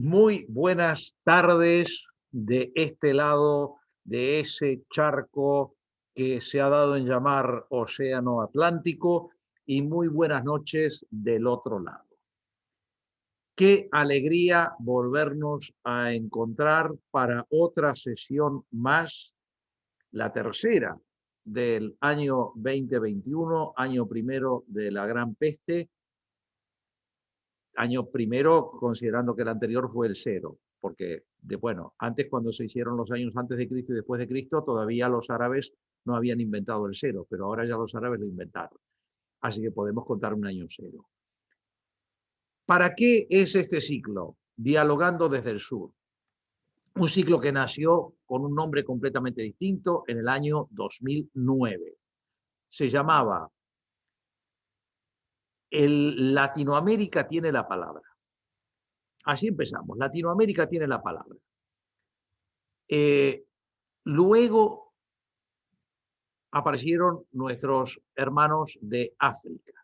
Muy buenas tardes de este lado de ese charco que se ha dado en llamar Océano Atlántico y muy buenas noches del otro lado. Qué alegría volvernos a encontrar para otra sesión más, la tercera del año 2021, año primero de la Gran Peste, año primero considerando que el anterior fue el cero, porque bueno, antes cuando se hicieron los años antes de Cristo y después de Cristo, todavía los árabes no habían inventado el cero, pero ahora ya los árabes lo inventaron. Así que podemos contar un año cero. ¿Para qué es este ciclo? Dialogando desde el sur. Un ciclo que nació con un nombre completamente distinto en el año 2009. Se llamaba Latinoamérica tiene la palabra. Así empezamos. Latinoamérica tiene la palabra. Luego aparecieron nuestros hermanos de África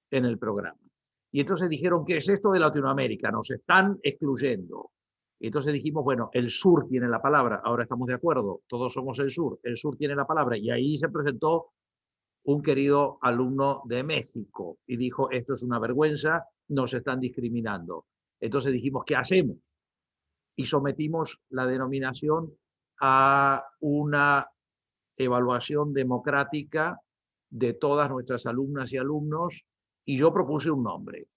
en el programa. Y entonces dijeron, ¿qué es esto de Latinoamérica? Nos están excluyendo. Y entonces dijimos, bueno, el sur tiene la palabra, ahora estamos de acuerdo, todos somos el sur tiene la palabra. Y ahí se presentó un querido alumno de México y dijo, esto es una vergüenza, nos están discriminando. Entonces dijimos, ¿qué hacemos? Y sometimos la denominación a una evaluación democrática de todas nuestras alumnas y alumnos, y yo propuse un nombre.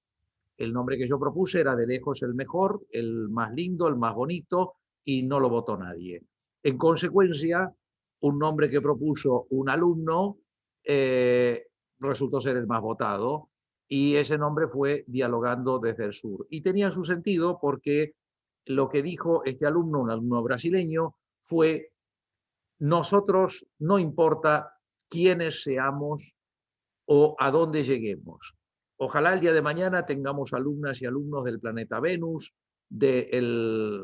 El nombre que yo propuse era de lejos el mejor, el más lindo, el más bonito, y no lo votó nadie. En consecuencia, un nombre que propuso un alumno resultó ser el más votado, y ese nombre fue Dialogando desde el Sur. Y tenía su sentido porque lo que dijo este alumno, un alumno brasileño, fue: nosotros no importa quiénes seamos o a dónde lleguemos. Ojalá el día de mañana tengamos alumnas y alumnos del planeta Venus, de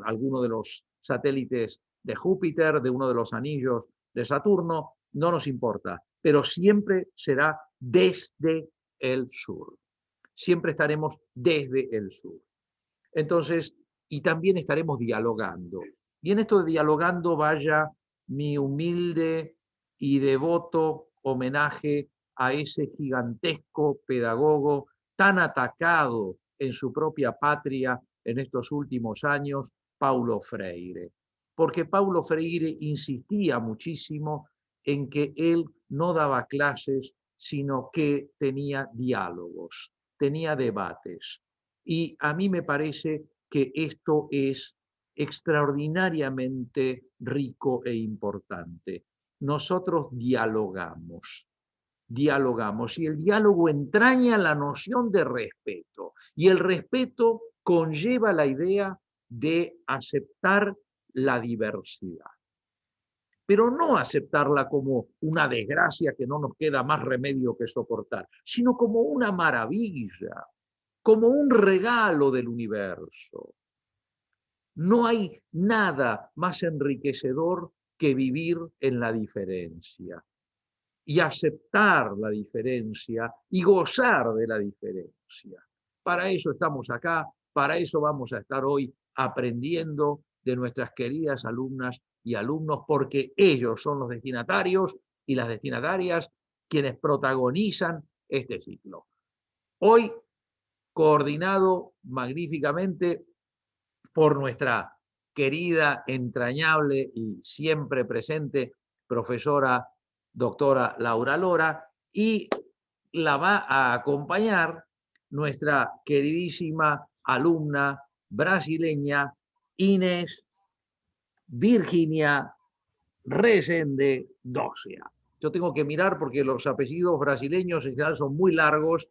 alguno de los satélites de Júpiter, de uno de los anillos de Saturno, no nos importa, pero siempre será desde el sur. Siempre estaremos desde el sur. Entonces, y también estaremos dialogando. Y en esto de dialogando vaya mi humilde y devoto homenaje a ese gigantesco pedagogo tan atacado en su propia patria en estos últimos años, Paulo Freire. Porque Paulo Freire insistía muchísimo en que él no daba clases, sino que tenía diálogos, tenía debates. Y a mí me parece que esto es extraordinariamente rico e importante. Nosotros dialogamos, y el diálogo entraña la noción de respeto, y el respeto conlleva la idea de aceptar la diversidad, pero no aceptarla como una desgracia que no nos queda más remedio que soportar, sino como una maravilla, como un regalo del universo. No hay nada más enriquecedor que vivir en la diferencia y aceptar la diferencia y gozar de la diferencia. Para eso estamos acá, para eso vamos a estar hoy aprendiendo de nuestras queridas alumnas y alumnos, porque ellos son los destinatarios y las destinatarias quienes protagonizan este ciclo. Hoy, coordinado magníficamente por nuestra querida, entrañable y siempre presente profesora doctora Laura Lora, y la va a acompañar nuestra queridísima alumna brasileña Inés Virginia Resende Docia. Yo tengo que mirar porque los apellidos brasileños en general son muy largos,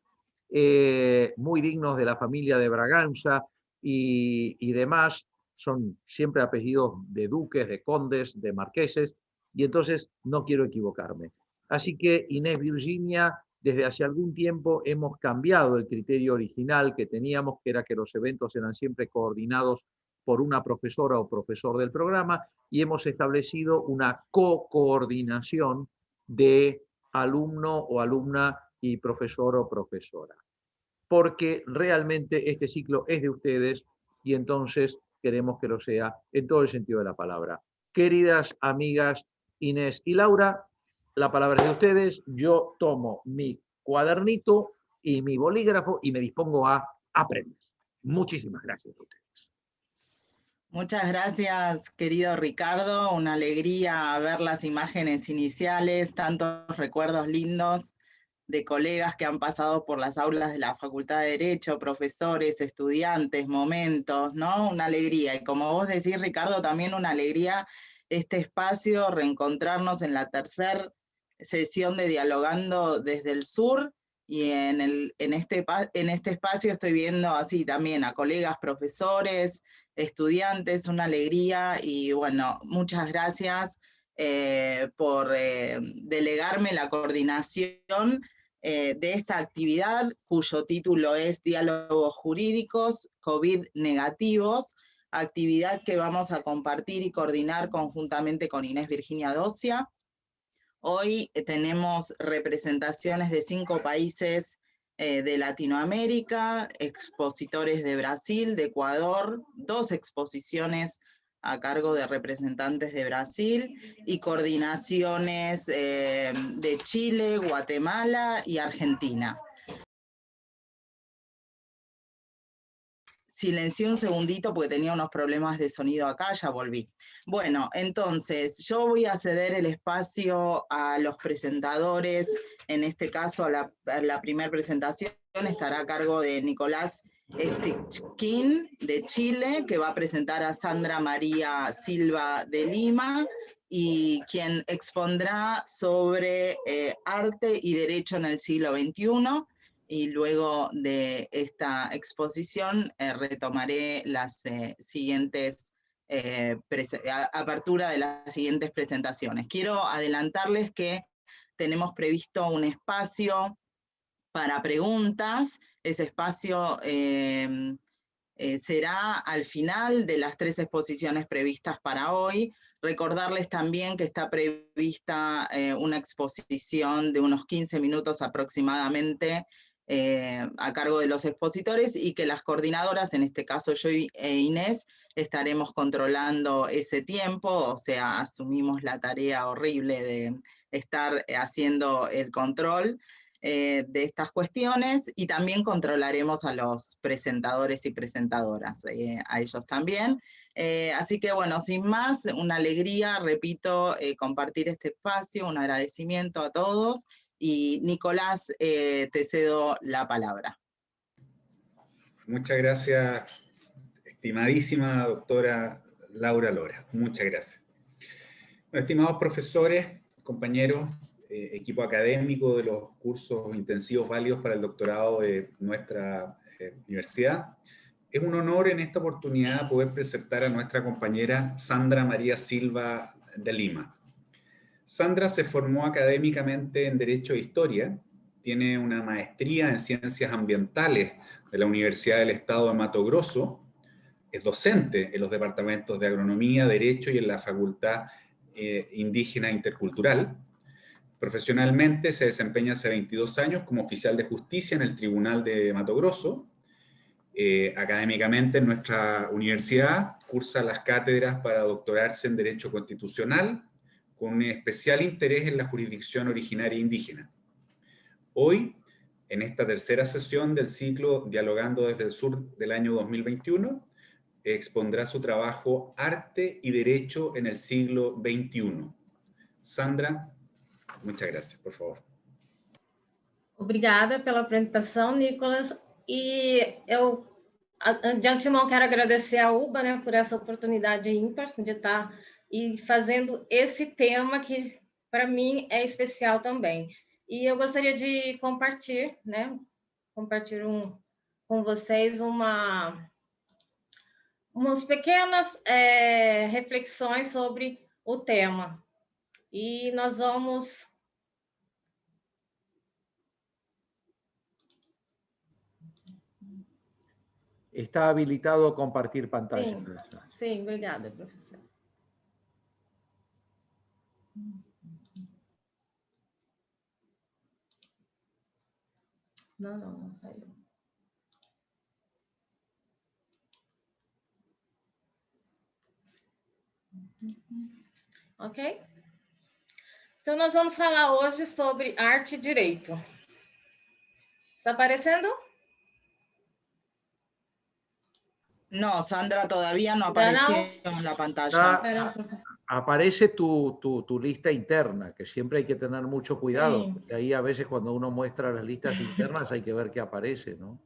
muy dignos de la familia de Braganza y demás. Son siempre apellidos de duques, de condes, de marqueses, y entonces no quiero equivocarme. Así que Inés Virginia, desde hace algún tiempo hemos cambiado el criterio original que teníamos, que era que los eventos eran siempre coordinados por una profesora o profesor del programa, y hemos establecido una co-coordinación de alumno o alumna y profesor o profesora. Porque realmente este ciclo es de ustedes, y entonces queremos que lo sea en todo el sentido de la palabra. Queridas amigas Inés y Laura, la palabra es de ustedes. Yo tomo mi cuadernito y mi bolígrafo y me dispongo a aprender. Muchísimas gracias a ustedes. Muchas gracias, querido Ricardo. Una alegría ver las imágenes iniciales, tantos recuerdos lindos de colegas que han pasado por las aulas de la Facultad de Derecho, profesores, estudiantes, momentos, ¿no? Una alegría. Y como vos decís, Ricardo, también una alegría este espacio, reencontrarnos en la tercera sesión de Dialogando desde el Sur. Y en este espacio estoy viendo así también a colegas, profesores, estudiantes, una alegría. Y bueno, muchas gracias por delegarme la coordinación de esta actividad, cuyo título es Diálogos Jurídicos COVID Negativos, actividad que vamos a compartir y coordinar conjuntamente con Inés Virginia Docia. Hoy tenemos representaciones de 5 países de Latinoamérica, expositores de Brasil, de Ecuador, 2 exposiciones a cargo de representantes de Brasil y coordinaciones de Chile, Guatemala y Argentina. Silencié un segundito porque tenía unos problemas de sonido acá, ya volví. Bueno, entonces yo voy a ceder el espacio a los presentadores, en este caso la primera presentación estará a cargo de Nicolás Stichkin de Chile, que va a presentar a Sandra María Silva de Lima, y quien expondrá sobre arte y derecho en el siglo XXI. Y luego de esta exposición retomaré las siguientes apertura de las siguientes presentaciones. Quiero adelantarles que tenemos previsto un espacio para preguntas. Ese espacio será al final de las 3 exposiciones previstas para hoy. Recordarles también que está prevista una exposición de unos 15 minutos aproximadamente a cargo de los expositores, y que las coordinadoras, en este caso yo e Inés, estaremos controlando ese tiempo, o sea, asumimos la tarea horrible de estar haciendo el control de estas cuestiones, y también controlaremos a los presentadores y presentadoras, a ellos también. Así que bueno, sin más, una alegría, repito, compartir este espacio, un agradecimiento a todos. Y Nicolás, te cedo la palabra. Muchas gracias, estimadísima doctora Laura Lora. Muchas gracias. Bueno, estimados profesores, compañeros, equipo académico de los cursos intensivos válidos para el doctorado de nuestra universidad, es un honor en esta oportunidad poder presentar a nuestra compañera Sandra María Silva de Lima. Sandra se formó académicamente en Derecho e Historia, tiene una maestría en Ciencias Ambientales de la Universidad del Estado de Mato Grosso, es docente en los departamentos de Agronomía, Derecho y en la Facultad Indígena Intercultural. Profesionalmente se desempeña hace 22 años como oficial de justicia en el Tribunal de Mato Grosso. Académicamente en nuestra universidad cursa las cátedras para doctorarse en Derecho Constitucional, con un especial interés en la jurisdicción originaria indígena. Hoy, en esta tercera sesión del ciclo Dialogando desde el Sur del año 2021, expondrá su trabajo Arte y Derecho en el siglo XXI. Sandra, muchas gracias, por favor. Obrigada pela apresentação, Nicolas. E eu, de antemão, quero agradecer a UBA, né, por essa oportunidade ímpar de estar e fazendo esse tema que, para mim, é especial também. E eu gostaria de compartilhar, né, com vocês umas pequenas reflexões sobre o tema. E nós vamos... Está habilitado a compartir pantalla. Sim, sim, obrigada, professor. Não saiu. Ok? Então, nós vamos falar hoje sobre arte e direito. Está aparecendo? No, Sandra, todavía no Ainda apareció não? en la pantalla. Ya Espera, professor. aparece tu lista interna, que siempre hay que tener mucho cuidado, Sí. porque ahí a veces cuando uno muestra las listas internas hay que ver qué aparece, ¿no?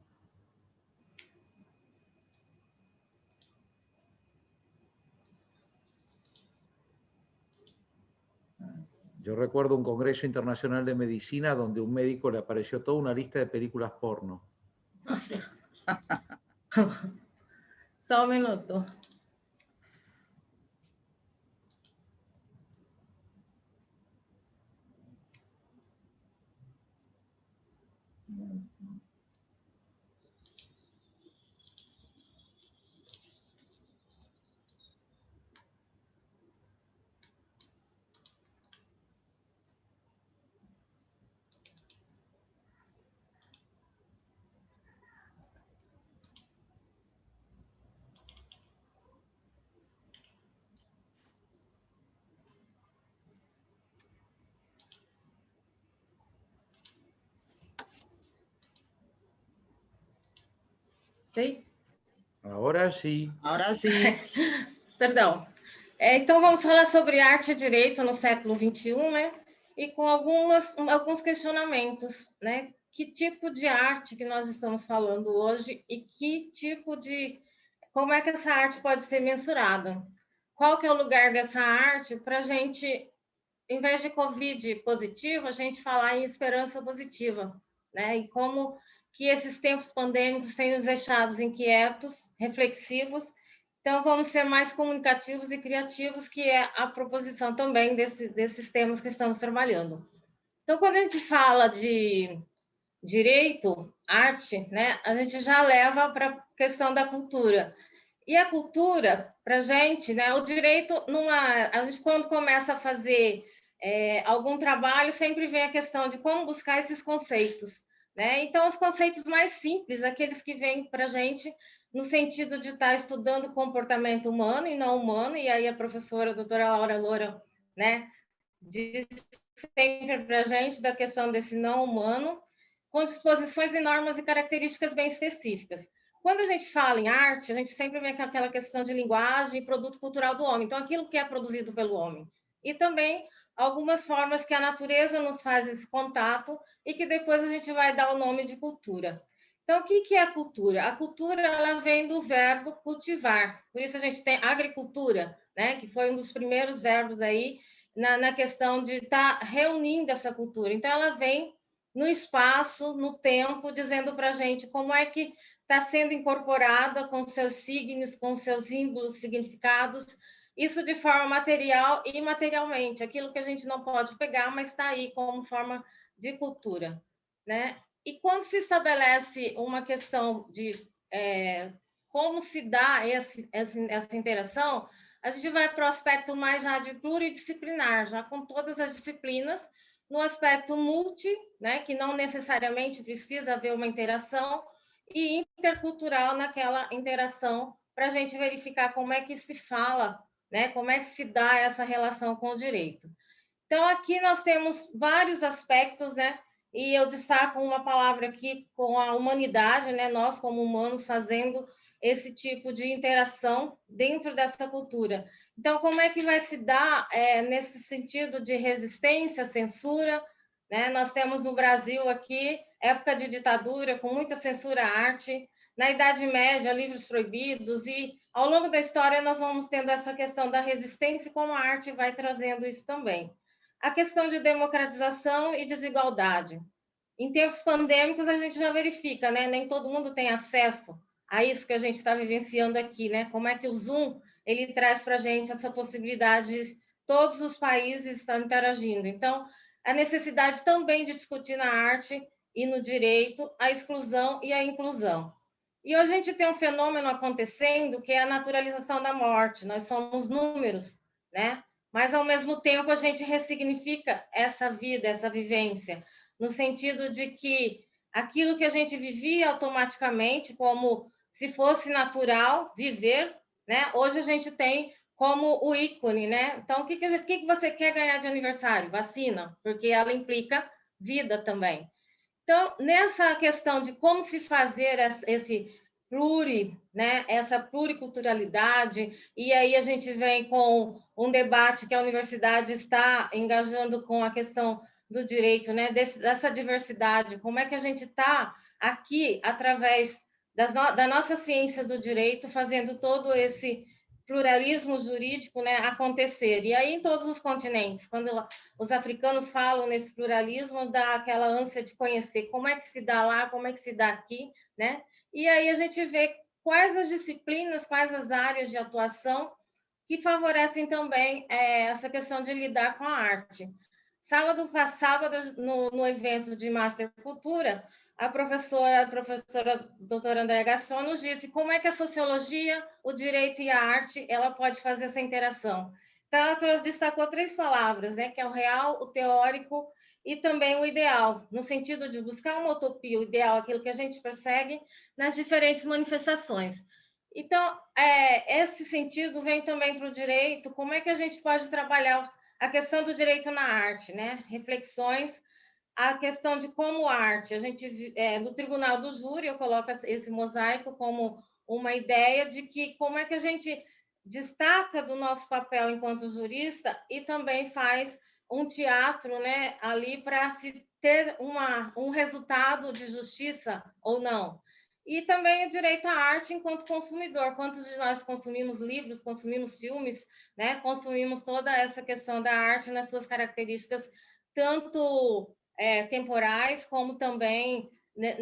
Yo recuerdo un congreso internacional de medicina donde un médico le apareció toda una lista de películas porno. Nossa. Só um minuto. Sim? Ahora sí. Ahora sí. Perdão. Então, vamos falar sobre arte e direito no século XXI, né? E com alguns questionamentos, né? Que tipo de arte que nós estamos falando hoje e que tipo de... Como é que essa arte pode ser mensurada? Qual que é o lugar dessa arte para a gente, em vez de Covid positivo, a gente falar em esperança positiva, né? E como que esses tempos pandêmicos têm nos deixado inquietos, reflexivos. Então, vamos ser mais comunicativos e criativos, que é a proposição também desses temas que estamos trabalhando. Então, quando a gente fala de direito, arte, né, a gente já leva para a questão da cultura. E a cultura, para a gente, né, o direito, a gente quando começa a fazer algum trabalho, sempre vem a questão de como buscar esses conceitos, né? Então, os conceitos mais simples, aqueles que vêm para a gente no sentido de estar estudando comportamento humano e não humano, e aí a professora, a doutora Laura Loura, né, diz sempre para a gente da questão desse não humano, com disposições e normas e características bem específicas. Quando a gente fala em arte, a gente sempre vem com aquela questão de linguagem e produto cultural do homem, então aquilo que é produzido pelo homem. E também algumas formas que a natureza nos faz esse contato e que depois a gente vai dar o nome de cultura. Então, o que é a cultura? A cultura, ela vem do verbo cultivar, por isso a gente tem agricultura, né, que foi um dos primeiros verbos aí na questão de estar reunindo essa cultura. Então, ela vem no espaço, no tempo, dizendo para a gente como é que está sendo incorporada com seus signos, com seus símbolos, significados, isso de forma material e imaterialmente, aquilo que a gente não pode pegar, mas está aí como forma de cultura, né? E quando se estabelece uma questão de como se dá essa interação, a gente vai para o aspecto mais já de pluridisciplinar, já com todas as disciplinas, no aspecto multi, né, que não necessariamente precisa haver uma interação, e intercultural naquela interação, para a gente verificar como é que se fala, né, como é que se dá essa relação com o direito. Então, aqui nós temos vários aspectos, né, e eu destaco uma palavra aqui com a humanidade, né, nós como humanos fazendo esse tipo de interação dentro dessa cultura. Então, como é que vai se dar nesse sentido de resistência, censura, né? Nós temos no Brasil aqui, época de ditadura, com muita censura à arte, na Idade Média, livros proibidos, e ao longo da história nós vamos tendo essa questão da resistência e como a arte vai trazendo isso também. A questão de democratização e desigualdade. Em tempos pandêmicos, a gente já verifica, né? Nem todo mundo tem acesso a isso que a gente está vivenciando aqui, né? Como é que o Zoom ele traz para a gente essa possibilidade de todos os países estão interagindo. Então, a necessidade também de discutir na arte e no direito a exclusão e a inclusão. E hoje a gente tem um fenômeno acontecendo que é a naturalização da morte. Nós somos números, né? Mas, ao mesmo tempo, a gente ressignifica essa vida, essa vivência, no sentido de que aquilo que a gente vivia automaticamente, como se fosse natural viver, né? Hoje a gente tem como o ícone, né? Então, o que você quer ganhar de aniversário? Vacina, porque ela implica vida também. Então, nessa questão de como se fazer esse né, essa pluriculturalidade, e aí a gente vem com um debate que a universidade está engajando com a questão do direito, né, dessa diversidade, como é que a gente está aqui, através da nossa ciência do direito, fazendo todo esse pluralismo jurídico, né, acontecer. E aí, em todos os continentes, quando os africanos falam nesse pluralismo, dá aquela ânsia de conhecer como é que se dá lá, como é que se dá aqui, né? E aí a gente vê quais as disciplinas, quais as áreas de atuação que favorecem também essa questão de lidar com a arte. Sábado, no evento de Master Cultura, a professora doutora Andréa Gaston nos disse como é que a sociologia, o direito e a arte ela pode fazer essa interação. Então, ela destacou 3 palavras, né, que é o real, o teórico e também o ideal, no sentido de buscar uma utopia, o ideal, aquilo que a gente persegue nas diferentes manifestações. Então, esse sentido vem também para o direito, como é que a gente pode trabalhar a questão do direito na arte, né? Reflexões, a questão de como arte, a gente, no Tribunal do Júri, eu coloco esse mosaico como uma ideia de que como é que a gente destaca do nosso papel enquanto jurista e também faz um teatro, né, ali para se ter um resultado de justiça ou não. E também o direito à arte enquanto consumidor. Quantos de nós consumimos livros, consumimos filmes, né? Consumimos toda essa questão da arte nas suas características, tanto temporais como também, né,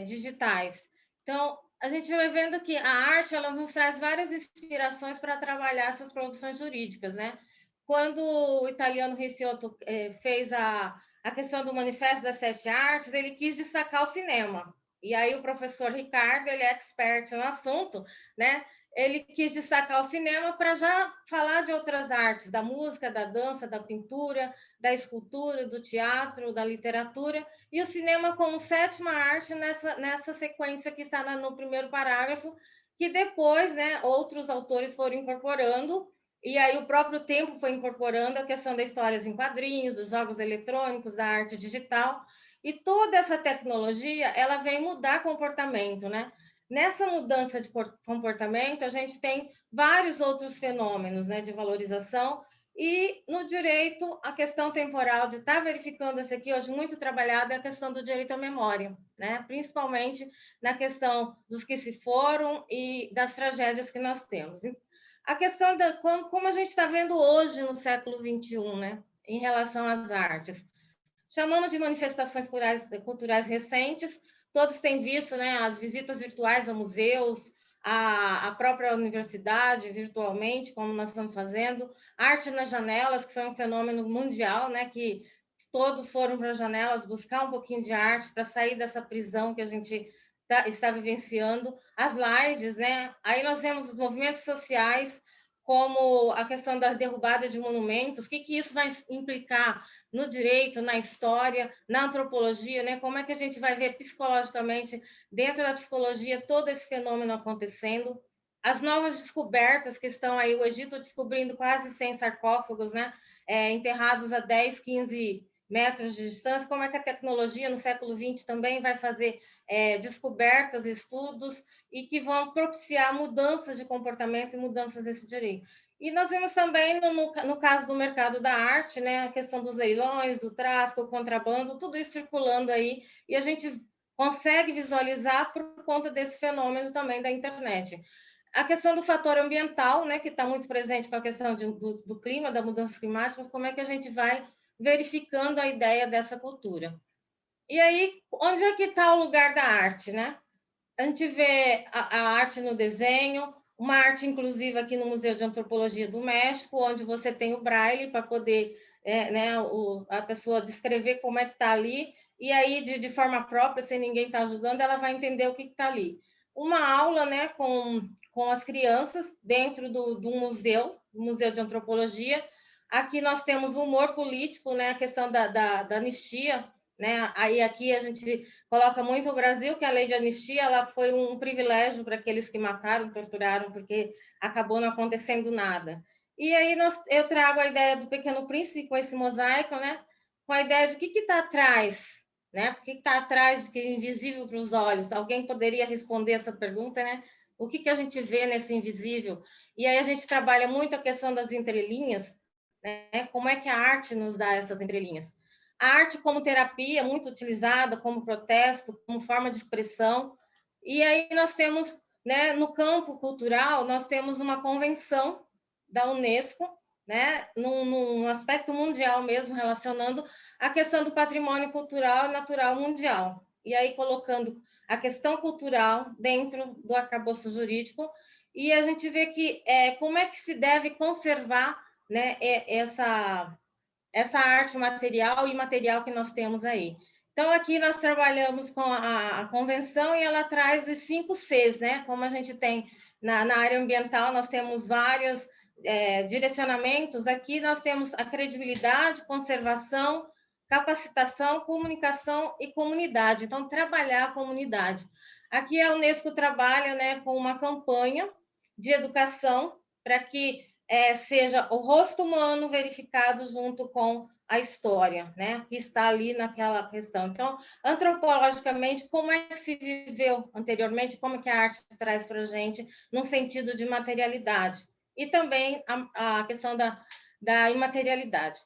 digitais. Então, a gente vai vendo que a arte ela nos traz várias inspirações para trabalhar essas produções jurídicas, né? Quando o italiano Ricciotto fez a questão do Manifesto das 7 Artes, ele quis destacar o cinema. E aí o professor Ricardo, ele é expert no assunto, né? Ele quis destacar o cinema para já falar de outras artes, da música, da dança, da pintura, da escultura, do teatro, da literatura, e o cinema como 7ª arte nessa sequência que está no primeiro parágrafo, que depois, né, outros autores foram incorporando, e aí o próprio tempo foi incorporando a questão das histórias em quadrinhos, dos jogos eletrônicos, da arte digital, e toda essa tecnologia, ela vem mudar comportamento, né? Nessa mudança de comportamento, a gente tem vários outros fenômenos, né, de valorização, e no direito, a questão temporal de estar verificando essa aqui, hoje muito trabalhada, é a questão do direito à memória, né? Principalmente na questão dos que se foram e das tragédias que nós temos. A questão da como a gente está vendo hoje no século XXI, né, em relação às artes. Chamamos de manifestações culturais recentes, todos têm visto, né, as visitas virtuais a museus, a própria universidade virtualmente, como nós estamos fazendo, arte nas janelas, que foi um fenômeno mundial, né, que todos foram para as janelas buscar um pouquinho de arte para sair dessa prisão que a gente está vivenciando, as lives, né, aí nós vemos os movimentos sociais, como a questão da derrubada de monumentos, o que isso vai implicar no direito, na história, na antropologia, né? Como é que a gente vai ver psicologicamente, dentro da psicologia, todo esse fenômeno acontecendo. As novas descobertas que estão aí, o Egito descobrindo quase 100 sarcófagos, né? Enterrados a 10, 15 metros de distância, como é que a tecnologia no século XX também vai fazer descobertas, estudos, e que vão propiciar mudanças de comportamento e mudanças desse direito. E nós vemos também, no caso do mercado da arte, né, a questão dos leilões, do tráfico, o contrabando, tudo isso circulando aí, e a gente consegue visualizar por conta desse fenômeno também da internet. A questão do fator ambiental, né, que está muito presente com a questão do clima, das mudanças climáticas, como é que a gente vai verificando a ideia dessa cultura. E aí, onde é que está o lugar da arte, né? A gente vê a arte no desenho, uma arte inclusiva aqui no Museu de Antropologia do México, onde você tem o braille para poder né, a pessoa descrever como é que está ali, e aí, de forma própria, sem ninguém estar ajudando, ela vai entender o que está ali. Uma aula, né, com as crianças dentro do museu, Museu de Antropologia. Aqui nós temos o humor político, né, a questão da anistia, né? Aí aqui a gente coloca muito o Brasil, que a lei de anistia ela foi um privilégio para aqueles que mataram, torturaram, porque acabou não acontecendo nada. E aí eu trago a ideia do Pequeno Príncipe com esse mosaico, né? Com a ideia de o que está atrás, né? O que está atrás, que é invisível para os olhos? Alguém poderia responder essa pergunta, né? O que a gente vê nesse invisível? E aí a gente trabalha muito a questão das entrelinhas, né? Como é que a arte nos dá essas entrelinhas? A arte como terapia, muito utilizada, como protesto, como forma de expressão. E aí nós temos, né, no campo cultural, nós temos uma convenção da Unesco, né, num aspecto mundial mesmo, relacionando a questão do patrimônio cultural e natural mundial. E aí colocando a questão cultural dentro do arcabouço jurídico, e a gente vê que como é que se deve conservar, né, essa arte material e material que nós temos aí. Então, aqui nós trabalhamos com a convenção e ela traz os 5 Cs, né? Como a gente tem na área ambiental, nós temos vários direcionamentos. Aqui nós temos a credibilidade, conservação, capacitação, comunicação e comunidade. Então, trabalhar a comunidade. Aqui a Unesco trabalha, né, com uma campanha de educação para que seja o rosto humano verificado junto com a história, né, que está ali naquela questão. Então, antropologicamente, como é que se viveu anteriormente, como é que a arte traz para a gente, num sentido de materialidade, e também a questão da imaterialidade.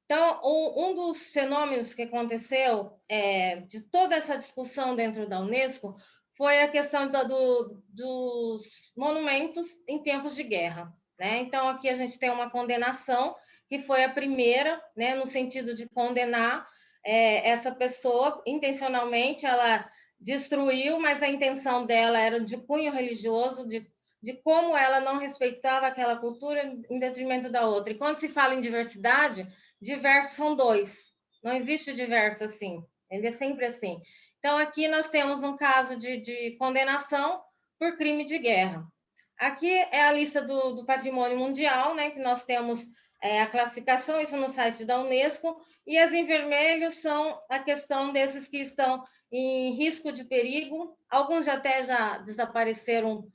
Então, um dos fenômenos que aconteceu de toda essa discussão dentro da Unesco foi a questão dos monumentos em tempos de guerra, né? Então, aqui a gente tem uma condenação, que foi a primeira, né, no sentido de condenar essa pessoa intencionalmente, ela destruiu, mas a intenção dela era de cunho religioso, de como ela não respeitava aquela cultura em detrimento da outra. E quando se fala em diversidade, diversos são 2. Não existe diverso assim, ele é sempre assim. Então, aqui nós temos um caso de condenação por crime de guerra. Aqui é a lista do patrimônio mundial, né, que nós temos a classificação, isso no site da Unesco, e as em vermelho são a questão desses que estão em risco de perigo, alguns até já desapareceram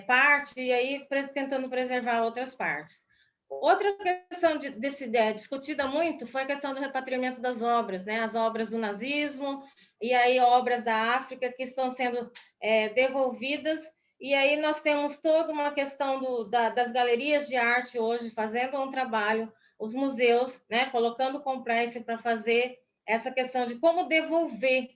parte, e aí tentando preservar outras partes. Outra questão discutida muito foi a questão do repatriamento das obras, né? As obras do nazismo e aí obras da África que estão sendo devolvidas. E aí nós temos toda uma questão das galerias de arte hoje fazendo um trabalho, os museus, né? Colocando compliance para fazer essa questão de como devolver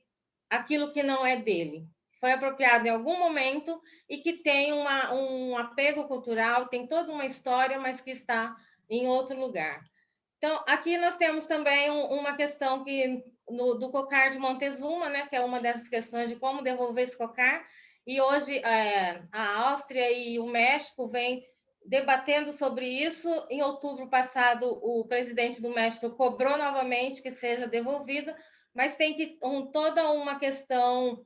aquilo que não é dele. Foi apropriado em algum momento e que tem um apego cultural, tem toda uma história, mas que está em outro lugar. Então, aqui nós temos também uma questão do Cocar de Montezuma, né, que é uma dessas questões de como devolver esse cocar, e hoje a Áustria e o México vêm debatendo sobre isso. Em outubro passado, o presidente do México cobrou novamente que seja devolvido, mas tem toda uma questão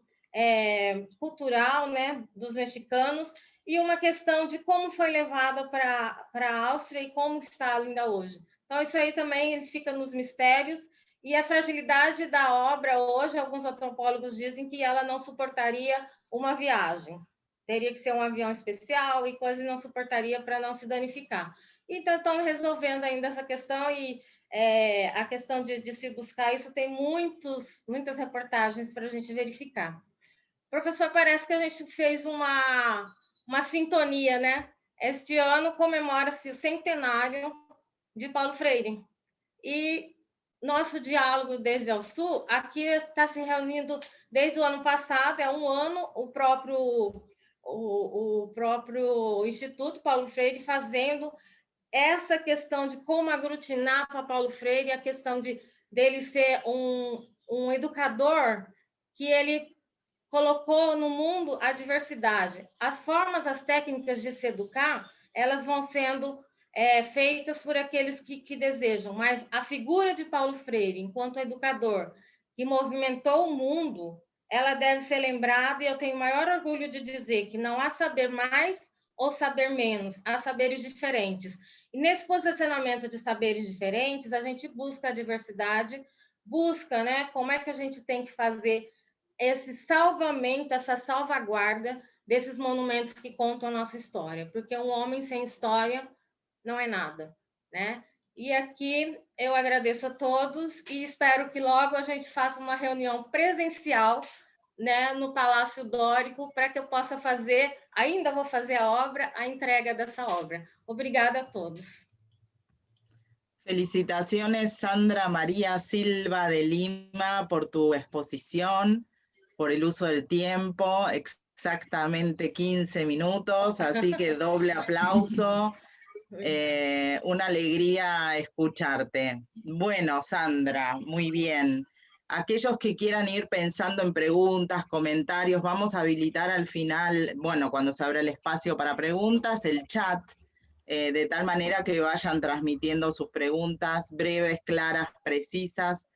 cultural, né, dos mexicanos, e uma questão de como foi levada para a Áustria e como está ainda hoje. Então, isso aí também fica nos mistérios, e a fragilidade da obra hoje, alguns antropólogos dizem que ela não suportaria uma viagem, teria que ser um avião especial e coisas não suportaria para não se danificar. Então, estão resolvendo ainda essa questão, e a questão de se buscar isso tem muitas reportagens para a gente verificar. Professor, parece que a gente fez uma sintonia, né? Este ano comemora-se o centenário de Paulo Freire. E nosso diálogo desde ao Sul, aqui está se reunindo desde o ano passado, é um ano, o próprio Instituto Paulo Freire fazendo essa questão de como aglutinar para Paulo Freire, a questão dele ser um educador que ele colocou no mundo a diversidade. As formas, as técnicas de se educar, elas vão sendo feitas por aqueles que desejam, mas a figura de Paulo Freire, enquanto educador, que movimentou o mundo, ela deve ser lembrada, e eu tenho o maior orgulho de dizer que não há saber mais ou saber menos, há saberes diferentes. E nesse posicionamento de saberes diferentes, a gente busca a diversidade busca, né, como é que a gente tem que fazer esse salvamento, essa salvaguarda desses monumentos que contam a nossa história, porque um homem sem história não é nada, né? E aqui eu agradeço a todos e espero que logo a gente faça uma reunião presencial, né, no Palácio Dórico, para que eu possa fazer, ainda vou fazer a obra, a entrega dessa obra. Obrigada a todos. Felicitaciones, Sandra María Silva de Lima, por tu exposición, por el uso del tiempo, exactamente 15 minutos, así que doble aplauso. Una alegría escucharte. Bueno, Sandra, muy bien. Aquellos que quieran ir pensando en preguntas, comentarios, vamos a habilitar al final, bueno, cuando se abra el espacio para preguntas, el chat, de tal manera que vayan transmitiendo sus preguntas breves, claras, precisas,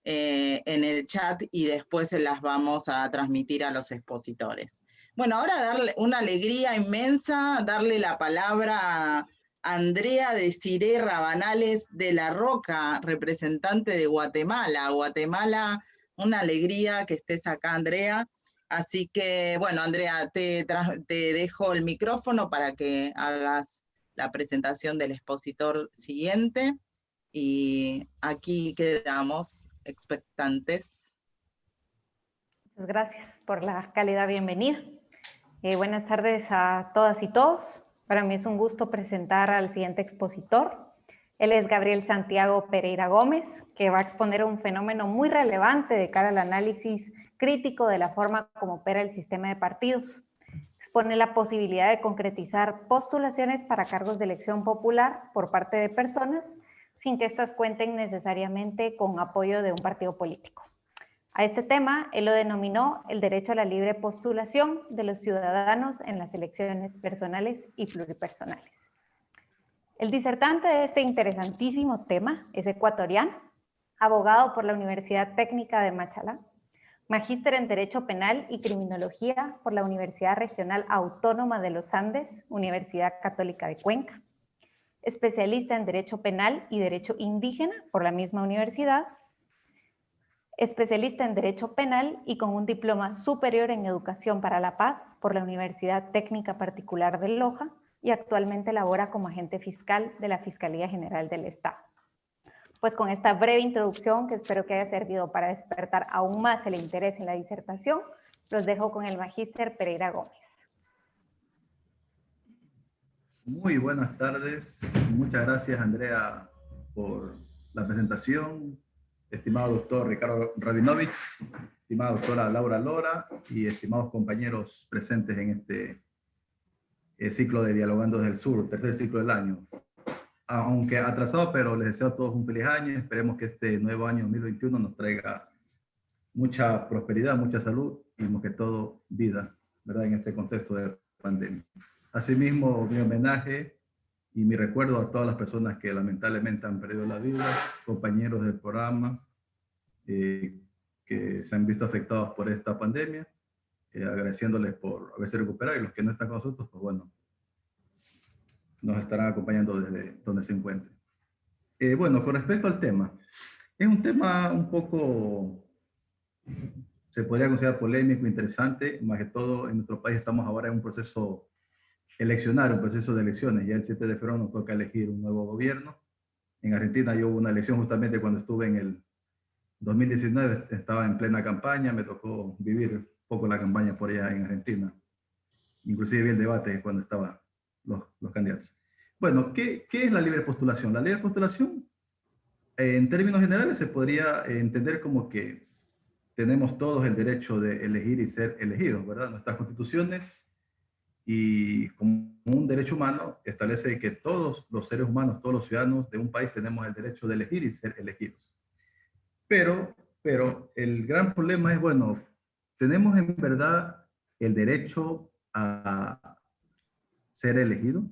en el chat y después se las vamos a transmitir a los expositores. Bueno, ahora darle una alegría inmensa, darle la palabra a Andrea Desiré Rabanales de la Roca, representante de Guatemala. Guatemala, una alegría que estés acá, Andrea. Así que, bueno, Andrea, te dejo el micrófono para que hagas la presentación del expositor siguiente. Y aquí quedamos expectantes. Muchas gracias por la cálida bienvenida. Buenas tardes a todas y todos. Para mí es un gusto presentar al siguiente expositor. Él es Gabriel Santiago Pereira Gómez, que va a exponer un fenómeno muy relevante de cara al análisis crítico de la forma como opera el sistema de partidos. Expone la posibilidad de concretizar postulaciones para cargos de elección popular por parte de personas sin que éstas cuenten necesariamente con apoyo de un partido político. A este tema, él lo denominó el derecho a la libre postulación de los ciudadanos en las elecciones personales y pluripersonales. El disertante de este interesantísimo tema es ecuatoriano, abogado por la Universidad Técnica de Machalá, magíster en Derecho Penal y Criminología por la Universidad Regional Autónoma de los Andes, Universidad Católica de Cuenca, especialista en Derecho Penal y Derecho Indígena por la misma universidad, especialista en Derecho Penal y con un diploma superior en Educación para la Paz por la Universidad Técnica Particular de Loja y actualmente labora como agente fiscal de la Fiscalía General del Estado. Pues con esta breve introducción, que espero que haya servido para despertar aún más el interés en la disertación, los dejo con el magíster Pereira Gómez. Muy buenas tardes. Muchas gracias, Andrea, por la presentación. Estimado doctor Ricardo Rabinovich, estimada doctora Laura Lora y estimados compañeros presentes en este ciclo de Dialogando desde el Sur, tercer ciclo del año. Aunque atrasado, pero les deseo a todos un feliz año. Esperemos que este nuevo año 2021 nos traiga mucha prosperidad, mucha salud y, más que todo, vida, ¿verdad? En este contexto de pandemia. Asimismo, mi homenaje y mi recuerdo a todas las personas que lamentablemente han perdido la vida, compañeros del programa que se han visto afectados por esta pandemia, agradeciéndoles por haberse recuperado, y los que no están con nosotros, pues bueno, nos estarán acompañando desde donde se encuentren. Bueno, con respecto al tema, es un tema un poco, se podría considerar polémico, interesante, más que todo en nuestro país estamos ahora en un proceso eleccionario, un proceso de elecciones. Ya el 7 de febrero nos toca elegir un nuevo gobierno. En Argentina yo hubo una elección justamente cuando estuve en el 2019, estaba en plena campaña, me tocó vivir un poco la campaña por allá en Argentina. Inclusive vi el debate cuando estaban los candidatos. Bueno, ¿qué es la libre postulación? La libre postulación, en términos generales, se podría entender como que tenemos todos el derecho de elegir y ser elegidos, ¿verdad? Nuestras constituciones y como un derecho humano establece que todos los seres humanos, todos los ciudadanos de un país tenemos el derecho de elegir y ser elegidos. Pero el gran problema es, bueno, ¿tenemos en verdad el derecho a ser elegido?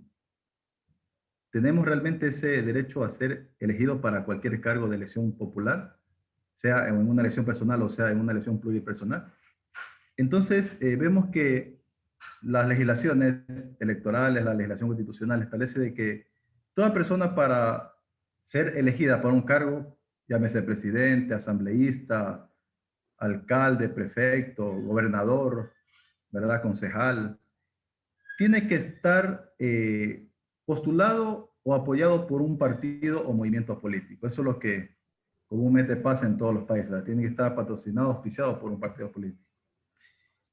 ¿Tenemos realmente ese derecho a ser elegido para cualquier cargo de elección popular, sea en una elección personal o sea en una elección pluripersonal? Entonces, vemos que las legislaciones electorales, la legislación constitucional establece de que toda persona para ser elegida para un cargo, llámese presidente, asambleísta, alcalde, prefecto, gobernador, ¿verdad? Concejal, tiene que estar postulado o apoyado por un partido o movimiento político. Eso es lo que comúnmente pasa en todos los países. Tiene que estar patrocinado, auspiciado por un partido político.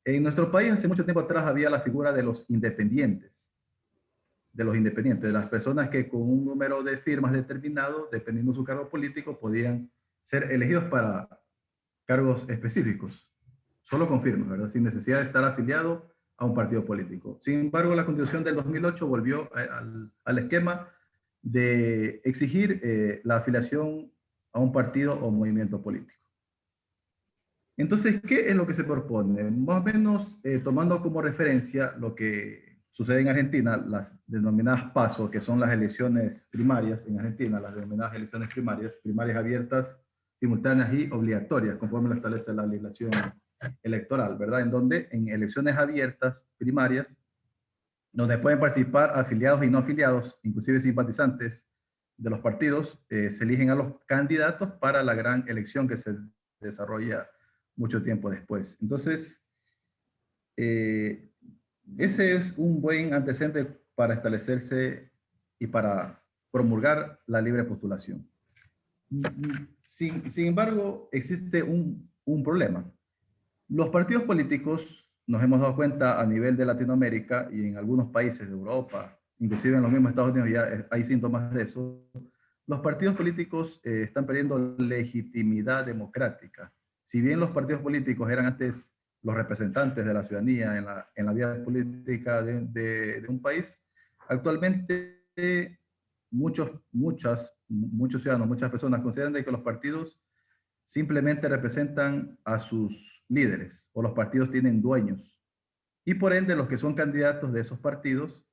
En nuestro país, hace mucho tiempo atrás, había la figura de los independientes, de las personas que con un número de firmas determinado, dependiendo de su cargo político, podían ser elegidos para cargos específicos, solo con firmas, ¿verdad? Sin necesidad de estar afiliado a un partido político. Sin embargo, la Constitución del 2008 volvió al esquema de exigir la afiliación a un partido o movimiento político. Entonces, ¿qué es lo que se propone? Más o menos tomando como referencia lo que sucede en Argentina, las denominadas PASO, que son las elecciones primarias en Argentina, las denominadas elecciones primarias abiertas, simultáneas y obligatorias, conforme lo establece la legislación electoral, ¿verdad? En donde en elecciones abiertas primarias, donde pueden participar afiliados y no afiliados, inclusive simpatizantes de los partidos, se eligen a los candidatos para la gran elección que se desarrolla mucho tiempo después. Entonces, ese es un buen antecedente para establecerse y para promulgar la libre postulación. Sin embargo, existe un problema. Los partidos políticos, nos hemos dado cuenta a nivel de Latinoamérica y en algunos países de Europa, inclusive en los mismos Estados Unidos ya hay síntomas de eso, los partidos políticos están perdiendo legitimidad democrática. Si bien los partidos políticos eran antes los representantes de la ciudadanía en la vida política de un país, actualmente muchos ciudadanos, muchas personas consideran que los partidos simplemente representan a sus líderes o los partidos tienen dueños. Y por ende, los que son candidatos de esos partidos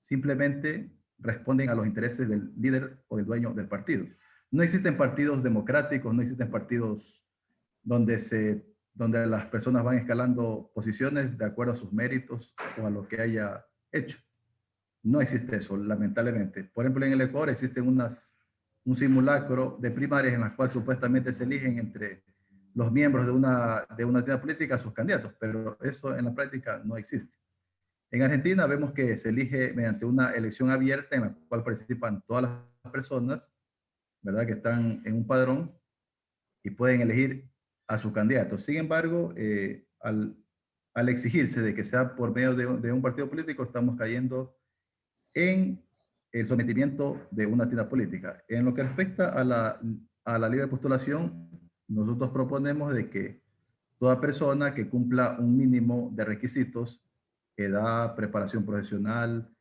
simplemente responden a los intereses del líder o del dueño del partido. No existen partidos democráticos, no existen partidos donde las personas van escalando posiciones de acuerdo a sus méritos o a lo que haya hecho. No existe eso, lamentablemente. Por ejemplo, en el Ecuador existen un simulacro de primarias en las cuales supuestamente se eligen entre los miembros de una entidad política a sus candidatos, pero eso en la práctica no existe. En Argentina vemos que se elige mediante una elección abierta en la cual participan todas las personas, ¿verdad?, que están en un padrón y pueden elegir a sus candidatos. Sin embargo, al exigirse de que sea por medio de un partido político, estamos cayendo en el sometimiento de una entidad política. En lo que respecta a la libre postulación, nosotros proponemos de que toda persona que cumpla un mínimo de requisitos, edad, preparación profesional,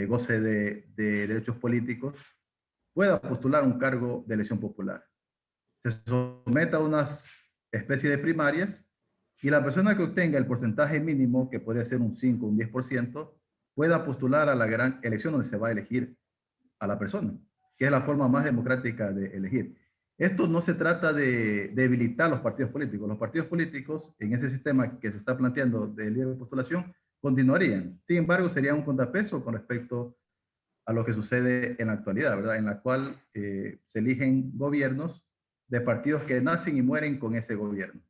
goce de derechos políticos, pueda postular un cargo de elección popular. Se someta a unas especies de primarias y la persona que obtenga el porcentaje mínimo, que podría ser un 5, un 10%, pueda postular a la gran elección donde se va a elegir a la persona, que es la forma más democrática de elegir. Esto no se trata de debilitar los partidos políticos. Los partidos políticos, en ese sistema que se está planteando de libre postulación, continuarían. Sin embargo, sería un contrapeso con respecto a lo que sucede en la actualidad, ¿verdad? En la cual se eligen gobiernos de partidos que nacen y mueren con ese gobierno.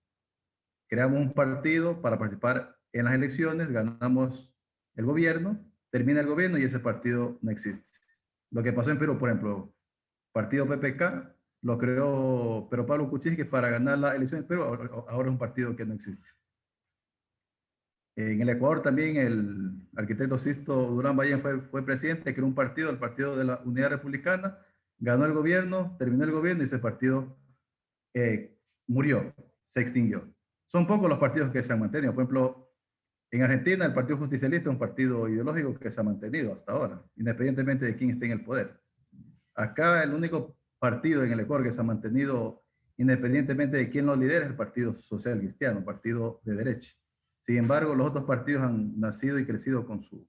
Creamos un partido para participar en las elecciones, ganamos el gobierno, termina el gobierno y ese partido no existe. Lo que pasó en Perú, por ejemplo, partido PPK, lo creó Pedro Pablo Kuczynski para ganar la elección en Perú, ahora es un partido que no existe. En el Ecuador también el arquitecto Sisto Durán Ballén fue presidente, creó un partido, el Partido de la Unidad Republicana, ganó el gobierno, terminó el gobierno y ese partido murió, se extinguió. Son pocos los partidos que se han mantenido. Por ejemplo, en Argentina el Partido Justicialista es un partido ideológico que se ha mantenido hasta ahora, independientemente de quién esté en el poder. Acá el único partido en el Ecuador que se ha mantenido independientemente de quién lo lidera es el Partido Social Cristiano, partido de derecha. Sin embargo, los otros partidos han nacido y crecido con su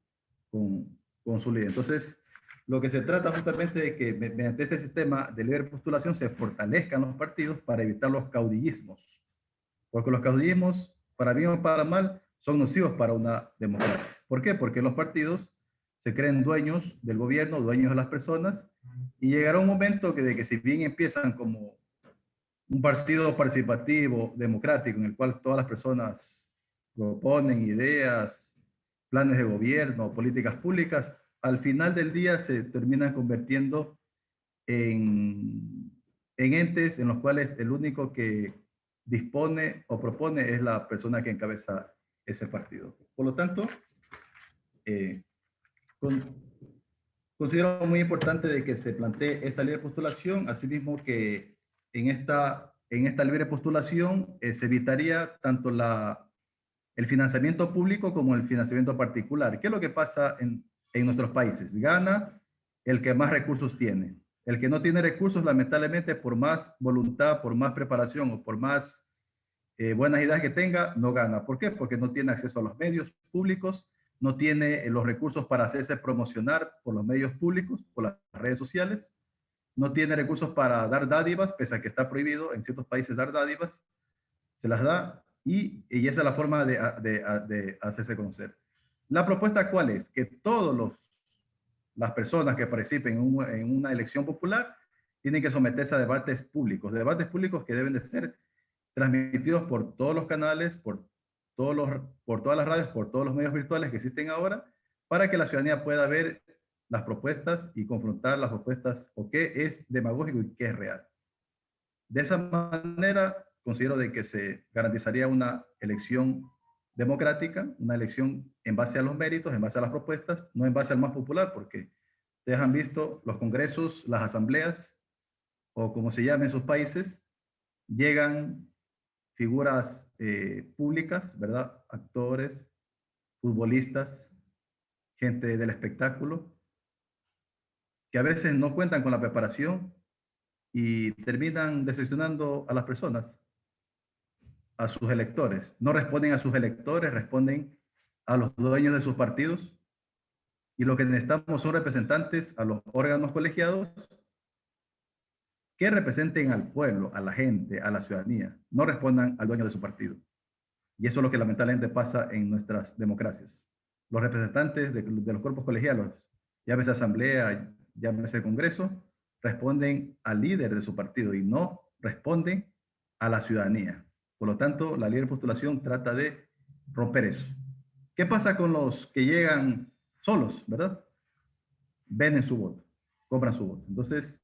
líder. Entonces, lo que se trata justamente de que mediante este sistema de libre postulación se fortalezcan los partidos para evitar los caudillismos. Porque los caudillismos, para bien o para mal, son nocivos para una democracia. ¿Por qué? Porque los partidos se creen dueños del gobierno, dueños de las personas, y llegará un momento de que si bien empiezan como un partido participativo, democrático, en el cual todas las personas proponen ideas, planes de gobierno, políticas públicas, al final del día se terminan convirtiendo en entes en los cuales el único que dispone o propone es la persona que encabeza ese partido. Por lo tanto, considero muy importante de que se plantee esta libre postulación, asimismo que en esta libre postulación se evitaría tanto el financiamiento público como el financiamiento particular. ¿Qué es lo que pasa en nuestros países? Gana el que más recursos tiene. El que no tiene recursos, lamentablemente, por más voluntad, por más preparación o por más buenas ideas que tenga, no gana. ¿Por qué? Porque no tiene acceso a los medios públicos, no tiene los recursos para hacerse promocionar por los medios públicos, por las redes sociales, no tiene recursos para dar dádivas, pese a que está prohibido en ciertos países dar dádivas, se las da y esa es la forma de hacerse conocer. ¿La propuesta cuál es? Que todas las personas que participen en una elección popular tienen que someterse a debates públicos que deben de ser transmitidos por todos los canales, por todas las radios, por todos los medios virtuales que existen ahora, para que la ciudadanía pueda ver las propuestas y confrontar las propuestas o qué es demagógico y qué es real. De esa manera, considero de que se garantizaría una elección democrática, una elección en base a los méritos, en base a las propuestas, no en base al más popular, porque ustedes han visto los congresos, las asambleas, o como se llama en sus países, llegan figuras públicas, ¿verdad? Actores, futbolistas, gente del espectáculo, que a veces no cuentan con la preparación y terminan decepcionando a las personas, a sus electores. No responden a sus electores, responden a los dueños de sus partidos. Y lo que necesitamos son representantes a los órganos colegiados que representen al pueblo, a la gente, a la ciudadanía. No respondan al dueño de su partido. Y eso es lo que lamentablemente pasa en nuestras democracias. Los representantes de los cuerpos colegiados, llámese asamblea, llámese congreso, responden al líder de su partido y no responden a la ciudadanía. Por lo tanto, la libre postulación trata de romper eso. ¿Qué pasa con los que llegan solos, verdad? Venden su voto, compran su voto. Entonces,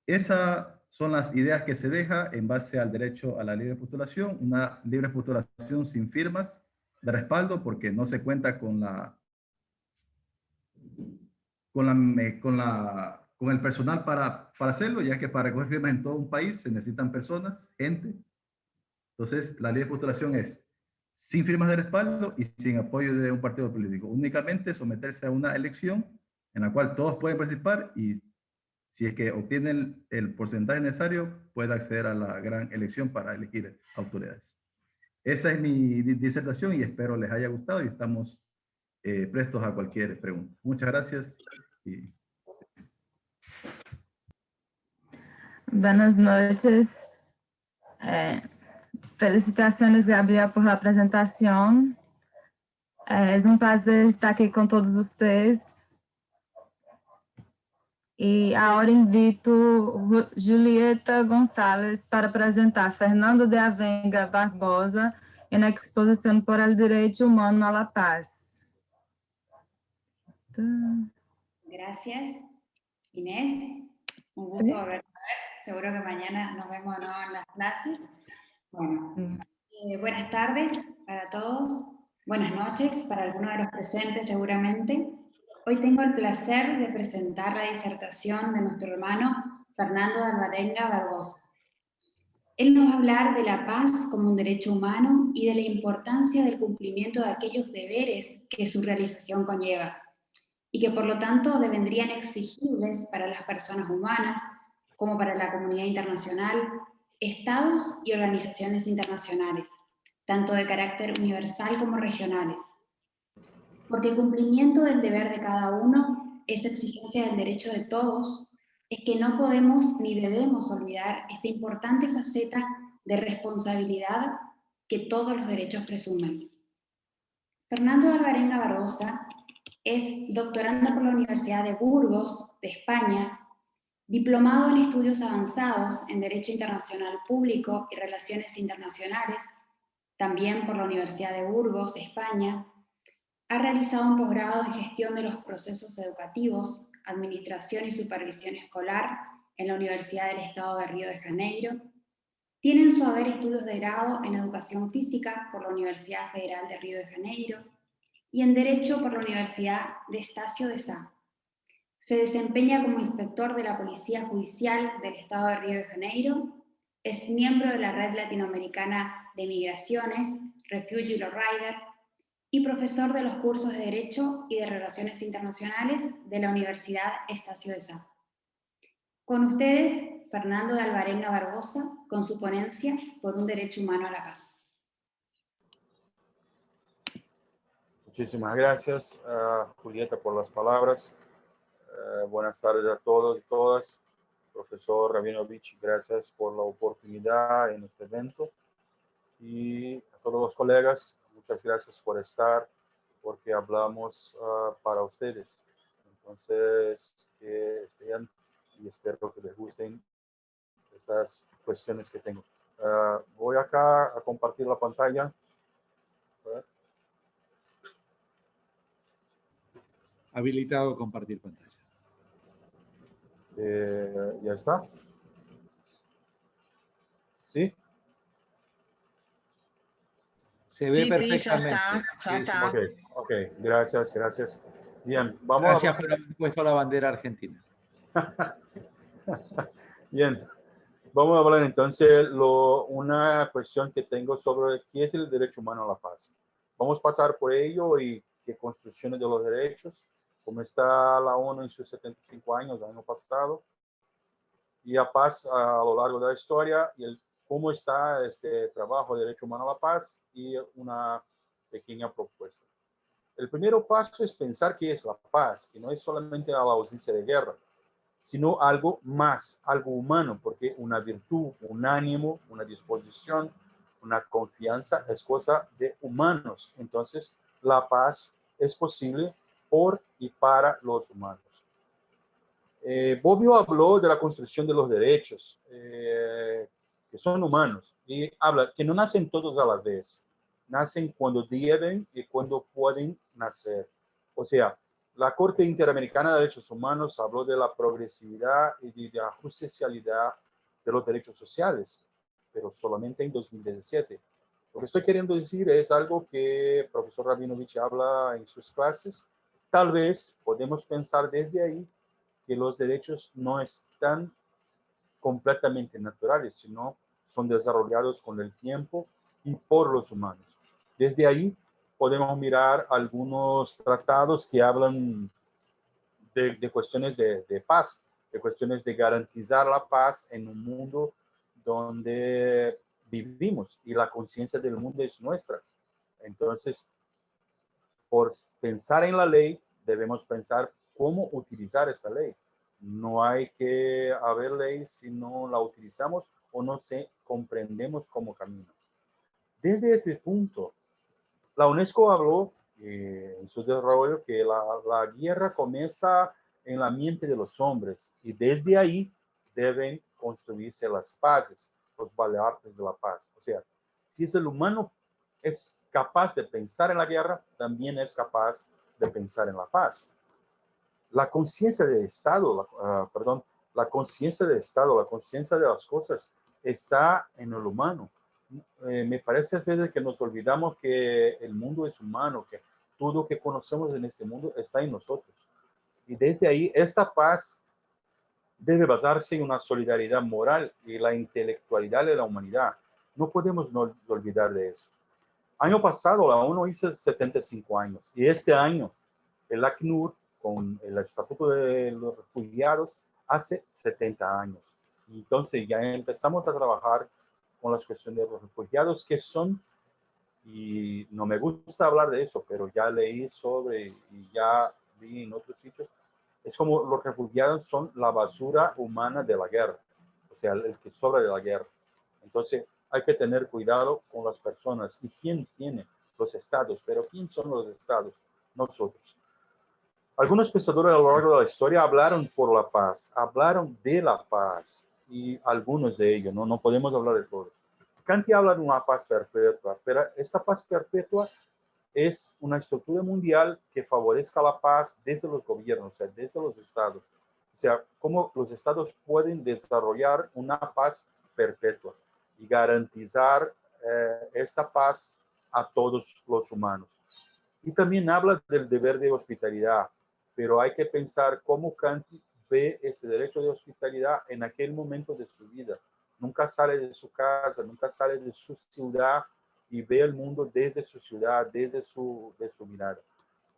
esas son las ideas que se deja en base al derecho a la libre postulación, una libre postulación sin firmas de respaldo porque no se cuenta con el personal para hacerlo, ya que para recoger firmas en todo un país se necesitan personas, gente. Entonces, la libre postulación es sin firmas de respaldo y sin apoyo de un partido político. Únicamente someterse a una elección en la cual todos pueden participar y si es que obtienen el porcentaje necesario, puede acceder a la gran elección para elegir autoridades. Esa es mi disertación y espero les haya gustado y estamos prestos a cualquier pregunta. Muchas gracias. Buenas noches. Felicitaciones, Gabriel, por la presentación. Es un placer estar aquí con todos ustedes. E agora invito Julieta Gonçalves para apresentar Fernando de Avenga Barbosa na exposição por el Derecho Humano a la Paz. Gracias, Inés. Un gusto verte. Seguro que mañana nos vemos de nuevo en las clases. Bueno, buenas tardes para todos. Buenas noches para algunos de los presentes seguramente. Hoy tengo el placer de presentar la disertación de nuestro hermano Fernando de Alvarenga Barbosa. Él nos va a hablar de la paz como un derecho humano y de la importancia del cumplimiento de aquellos deberes que su realización conlleva y que por lo tanto devendrían exigibles para las personas humanas como para la comunidad internacional, estados y organizaciones internacionales, tanto de carácter universal como regionales. Porque el cumplimiento del deber de cada uno es exigencia del derecho de todos, es que no podemos ni debemos olvidar esta importante faceta de responsabilidad que todos los derechos presumen. Fernando de Alvarenga Barbosa es doctorando por la Universidad de Burgos, de España, diplomado en estudios avanzados en Derecho Internacional Público y Relaciones Internacionales, también por la Universidad de Burgos, España. Ha realizado un posgrado en Gestión de los Procesos Educativos, Administración y Supervisión Escolar en la Universidad del Estado de Río de Janeiro. Tiene en su haber estudios de grado en Educación Física por la Universidad Federal de Río de Janeiro y en Derecho por la Universidad de Estácio de Sá. Se desempeña como inspector de la Policía Judicial del Estado de Río de Janeiro. Es miembro de la Red Latinoamericana de Migraciones, Refugee Lowrider, y profesor de los cursos de Derecho y de Relaciones Internacionales de la Universidad Estácio de Sá. Con ustedes, Fernando de Alvarenga Barbosa, con su ponencia por un derecho humano a la paz. Muchísimas gracias, Julieta, por las palabras. Buenas tardes a todos y todas. Profesor Rabinovich, gracias por la oportunidad en este evento. Y a todos los colegas, muchas gracias por estar, porque hablamos para ustedes. Entonces, que estén y espero que les gusten estas cuestiones que tengo. Voy acá a compartir la pantalla. Habilitado compartir pantalla. ¿Ya está? ¿Sí? Se ve Sí, perfectamente. ya está. Ok, gracias. Bien, vamos Gracias por haber puesto la bandera argentina. Bien, vamos a hablar entonces una cuestión que tengo sobre qué es el derecho humano a la paz. Vamos a pasar por ello y qué construcciones de los derechos, cómo está la ONU en sus 75 años, el año pasado, y a paz a lo largo de la historia, y cómo está este trabajo de derecho humano a la paz y una pequeña propuesta. El primer paso es pensar qué es la paz, que no es solamente la ausencia de guerra, sino algo más, algo humano, porque una virtud, un ánimo, una disposición, una confianza es cosa de humanos. Entonces, la paz es posible por y para los humanos. Bobbio habló de la construcción de los derechos, que son humanos, y habla que no nacen todos a la vez, nacen cuando deben y cuando pueden nacer. O sea, la Corte Interamericana de Derechos Humanos habló de la progresividad y de la justicialidad de los derechos sociales, pero solamente en 2017. Lo que estoy queriendo decir es algo que el profesor Rabinovich habla en sus clases. Tal vez podemos pensar desde ahí que los derechos no están completamente naturales, sino son desarrollados con el tiempo y por los humanos. Desde ahí podemos mirar algunos tratados que hablan de cuestiones de paz, de cuestiones de garantizar la paz en un mundo donde vivimos y la conciencia del mundo es nuestra. Entonces, por pensar en la ley, debemos pensar cómo utilizar esta ley. No hay que haber ley si no la utilizamos o no comprendemos cómo camina. Desde este punto, la UNESCO habló en su desarrollo que la guerra comienza en la mente de los hombres y desde ahí deben construirse las paces, los baluartes de la paz. O sea, si el humano es capaz de pensar en la guerra, también es capaz de pensar en la paz. La conciencia del Estado, la conciencia del Estado, la conciencia de las cosas está en el humano. Me parece a veces que nos olvidamos que el mundo es humano, que todo lo que conocemos en este mundo está en nosotros. Y desde ahí, esta paz debe basarse en una solidaridad moral y la intelectualidad de la humanidad. No podemos olvidar de eso. Año pasado la ONU hizo 75 años y este año el ACNUR con el Estatuto de los Refugiados hace 70 años. Y entonces ya empezamos a trabajar con las cuestiones de los refugiados que son, y no me gusta hablar de eso, pero ya leí sobre y ya vi en otros sitios, es como los refugiados son la basura humana de la guerra, o sea, el que sobra de la guerra. Entonces hay que tener cuidado con las personas. ¿Y quién tiene? Los estados. Pero ¿quién son los estados? Nosotros. Algunos pensadores a lo largo de la historia hablaron por la paz, hablaron de la paz, y algunos de ellos, no podemos hablar de todos. Kant habla de una paz perpetua, pero esta paz perpetua es una estructura mundial que favorezca la paz desde los gobiernos, o sea, desde los estados. O sea, cómo los estados pueden desarrollar una paz perpetua y garantizar esta paz a todos los humanos. Y también habla del deber de hospitalidad, pero hay que pensar cómo Kant ve este derecho de hospitalidad en aquel momento de su vida. Nunca sale de su casa, nunca sale de su ciudad y ve el mundo desde su ciudad, desde su mirada.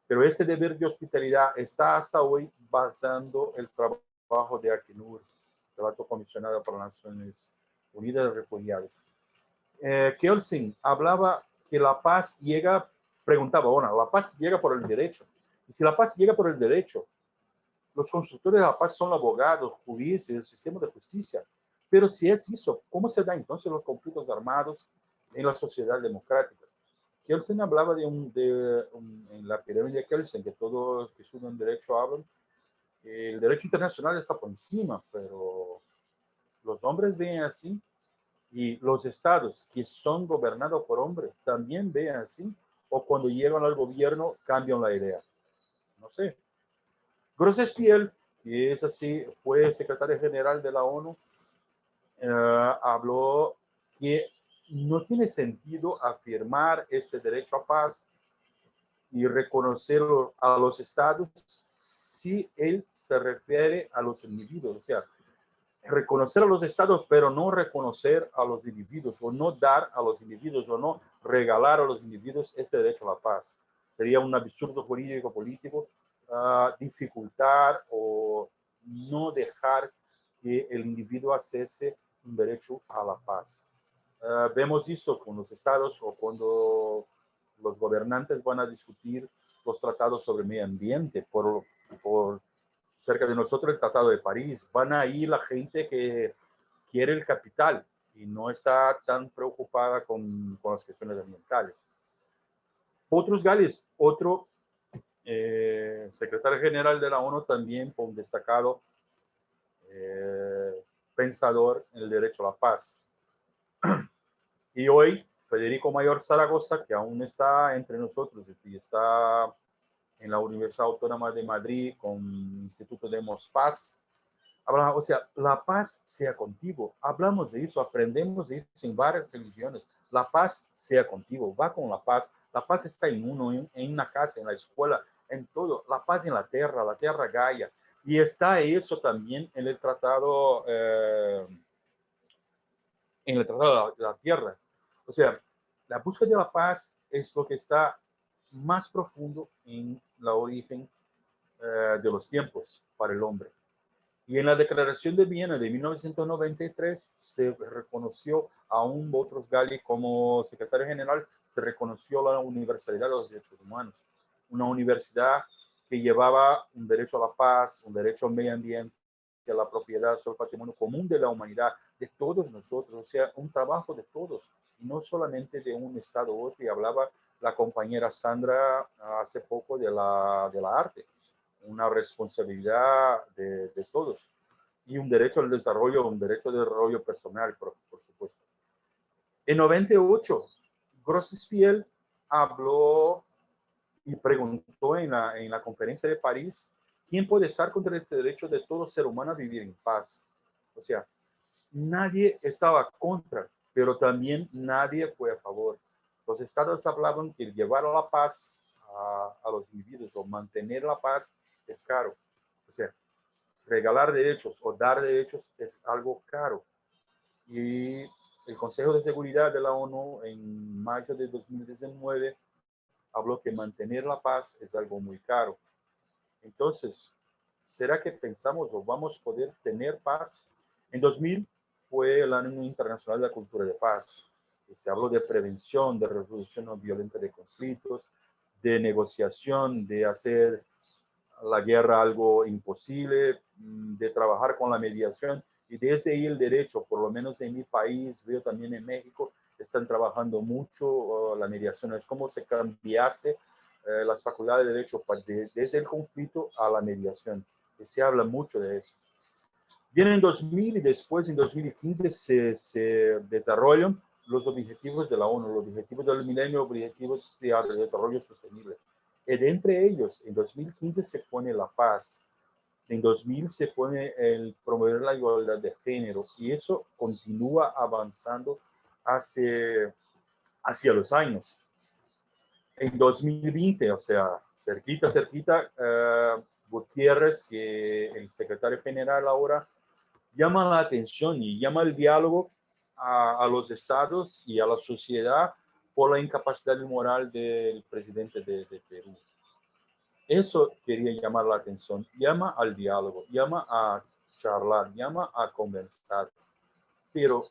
Pero este deber de hospitalidad está hasta hoy basando el trabajo de ACNUR, el Alto Comisionado para las Naciones Unidas de Refugiados. Kelsen hablaba que la paz llega, preguntaba, bueno, la paz llega por el derecho. Y si la paz llega por el derecho, los constructores de la paz son abogados, jueces, el sistema de justicia. Pero si es eso, ¿cómo se da entonces los conflictos armados en la sociedad democrática? Kelsen hablaba en la pirámide de Kelsen, que todos los que estudian derecho hablan, el derecho internacional está por encima, pero los hombres ven así, y los estados que son gobernados por hombres también ven así, o cuando llegan al gobierno cambian la idea. No sé. Grossespiel, que es así, fue secretario general de la ONU, habló que no tiene sentido afirmar este derecho a paz y reconocerlo a los estados si él se refiere a los individuos. O sea, reconocer a los estados, pero no reconocer a los individuos, o no dar a los individuos, o no regalar a los individuos este derecho a la paz. Sería un absurdo jurídico político dificultar o no dejar que el individuo accese un derecho a la paz. Vemos eso con los estados, o cuando los gobernantes van a discutir los tratados sobre medio ambiente por cerca de nosotros el Tratado de París. Van ahí la gente que quiere el capital y no está tan preocupada con las cuestiones ambientales. Otros Gales, otro secretario general de la ONU, también fue un destacado pensador en el derecho a la paz. Y hoy, Federico Mayor Zaragoza, que aún está entre nosotros y está en la Universidad Autónoma de Madrid con el Instituto Demos Paz, habla, o sea, la paz sea contigo. Hablamos de eso, aprendemos de eso en varias religiones. La paz sea contigo, va con la paz. La paz está en uno, en una casa, en la escuela, en todo. La paz en la tierra Gaia. Y está eso también en el tratado, de la tierra. O sea, la búsqueda de la paz es lo que está más profundo en la origen de los tiempos para el hombre. Y en la Declaración de Viena de 1993 se reconoció a un Boutros Ghali como secretario general, se reconoció la universalidad de los derechos humanos. Una universidad que llevaba un derecho a la paz, un derecho al medio ambiente, a la propiedad sobre el patrimonio común de la humanidad, de todos nosotros, o sea, un trabajo de todos, y no solamente de un estado u otro. Y hablaba la compañera Sandra hace poco de la arte, una responsabilidad de todos, y un derecho al desarrollo, un derecho de desarrollo personal, por supuesto. En 98, Grossespiel habló y preguntó en la conferencia de París, ¿quién puede estar contra este derecho de todo ser humano a vivir en paz? O sea, nadie estaba contra, pero también nadie fue a favor. Los estados hablaban que llevar a la paz a los individuos, o mantener la paz, es caro. O sea, regalar derechos o dar derechos es algo caro. Y el Consejo de Seguridad de la ONU en mayo de 2019 habló que mantener la paz es algo muy caro. Entonces, ¿será que pensamos o vamos a poder tener paz? En 2000 fue el Año Internacional de la Cultura de Paz. Se habló de prevención, de resolución no violenta de conflictos, de negociación, de hacer la guerra algo imposible, de trabajar con la mediación. Y desde ahí el derecho, por lo menos en mi país, veo también en México, están trabajando mucho la mediación. Es como si cambiase las facultades de derecho desde el conflicto a la mediación. Y se habla mucho de eso. Viene en 2000 y después en 2015 se desarrollan los objetivos de la ONU, los objetivos del milenio, objetivos de desarrollo sostenible. Y de entre ellos, en 2015 se pone la paz. En 2000 se pone el promover la igualdad de género y eso continúa avanzando hacia los años. En 2020, o sea, cerquita, Gutiérrez, que el secretario general ahora, llama la atención y llama el diálogo a los estados y a la sociedad por la incapacidad moral del presidente de Perú. Eso quería llamar la atención. Llama al diálogo, llama a charlar, llama a conversar. Pero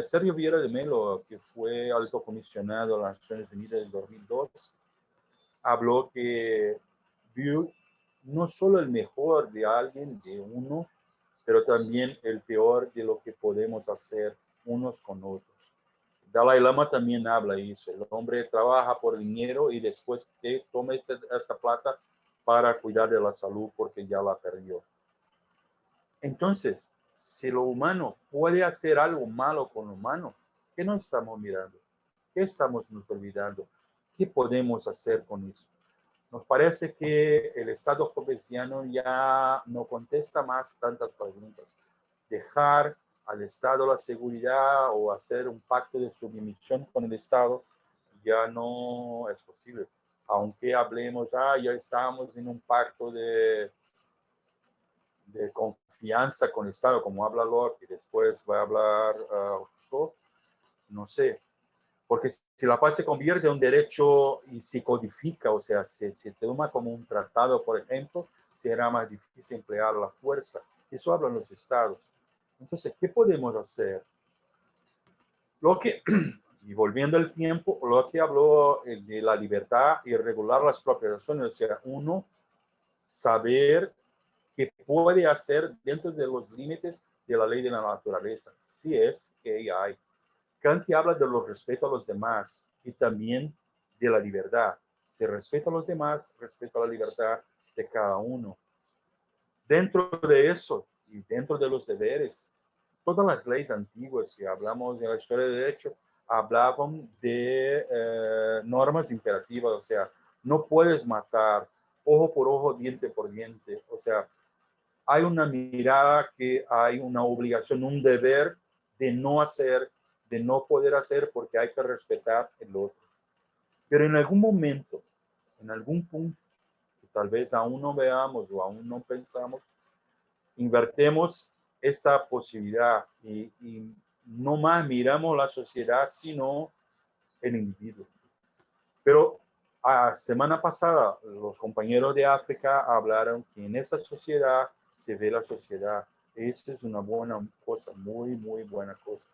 Sergio Vieira de Mello, que fue alto comisionado de las Naciones Unidas en 2002, habló que vio no solo el mejor de alguien, de uno, pero también el peor de lo que podemos hacer unos con otros. Dalai Lama también habla eso. El hombre trabaja por dinero y después que toma esta plata para cuidar de la salud porque ya la perdió. Entonces, si lo humano puede hacer algo malo con lo humano, ¿qué no estamos mirando? ¿Qué estamos nos olvidando? ¿Qué podemos hacer con eso? Nos parece que el Estado jovesiano ya no contesta más tantas preguntas. Dejar al Estado la seguridad o hacer un pacto de submisión con el Estado ya no es posible. Aunque hablemos, ya estamos en un pacto de confianza con el Estado, como habla Locke y después va a hablar Rousseau, no sé. Porque si la paz se convierte en un derecho y se codifica, o sea, se toma como un tratado, por ejemplo, será más difícil emplear la fuerza. Eso hablan los estados. Entonces, ¿qué podemos hacer? Y volviendo al tiempo, lo que habló de la libertad y regular las propias acciones, o sea, uno saber qué puede hacer dentro de los límites de la ley de la naturaleza, si es que hay. Kant habla de los respeto a los demás y también de la libertad. Se respeta a los demás, respeta la libertad de cada uno. Dentro de eso y dentro de los deberes, todas las leyes antiguas que hablamos de la historia de derecho hablaban de normas imperativas, o sea, no puedes matar ojo por ojo, diente por diente, o sea, hay una mirada que hay una obligación, un deber de no hacer, de no poder hacer porque hay que respetar el otro. Pero en algún momento, en algún punto, que tal vez aún no veamos o aún no pensamos, invertemos esta posibilidad y no más miramos la sociedad, sino el individuo. Pero la semana pasada, los compañeros de África hablaron que en esa sociedad se ve la sociedad. Eso es una buena cosa, muy, muy buena cosa.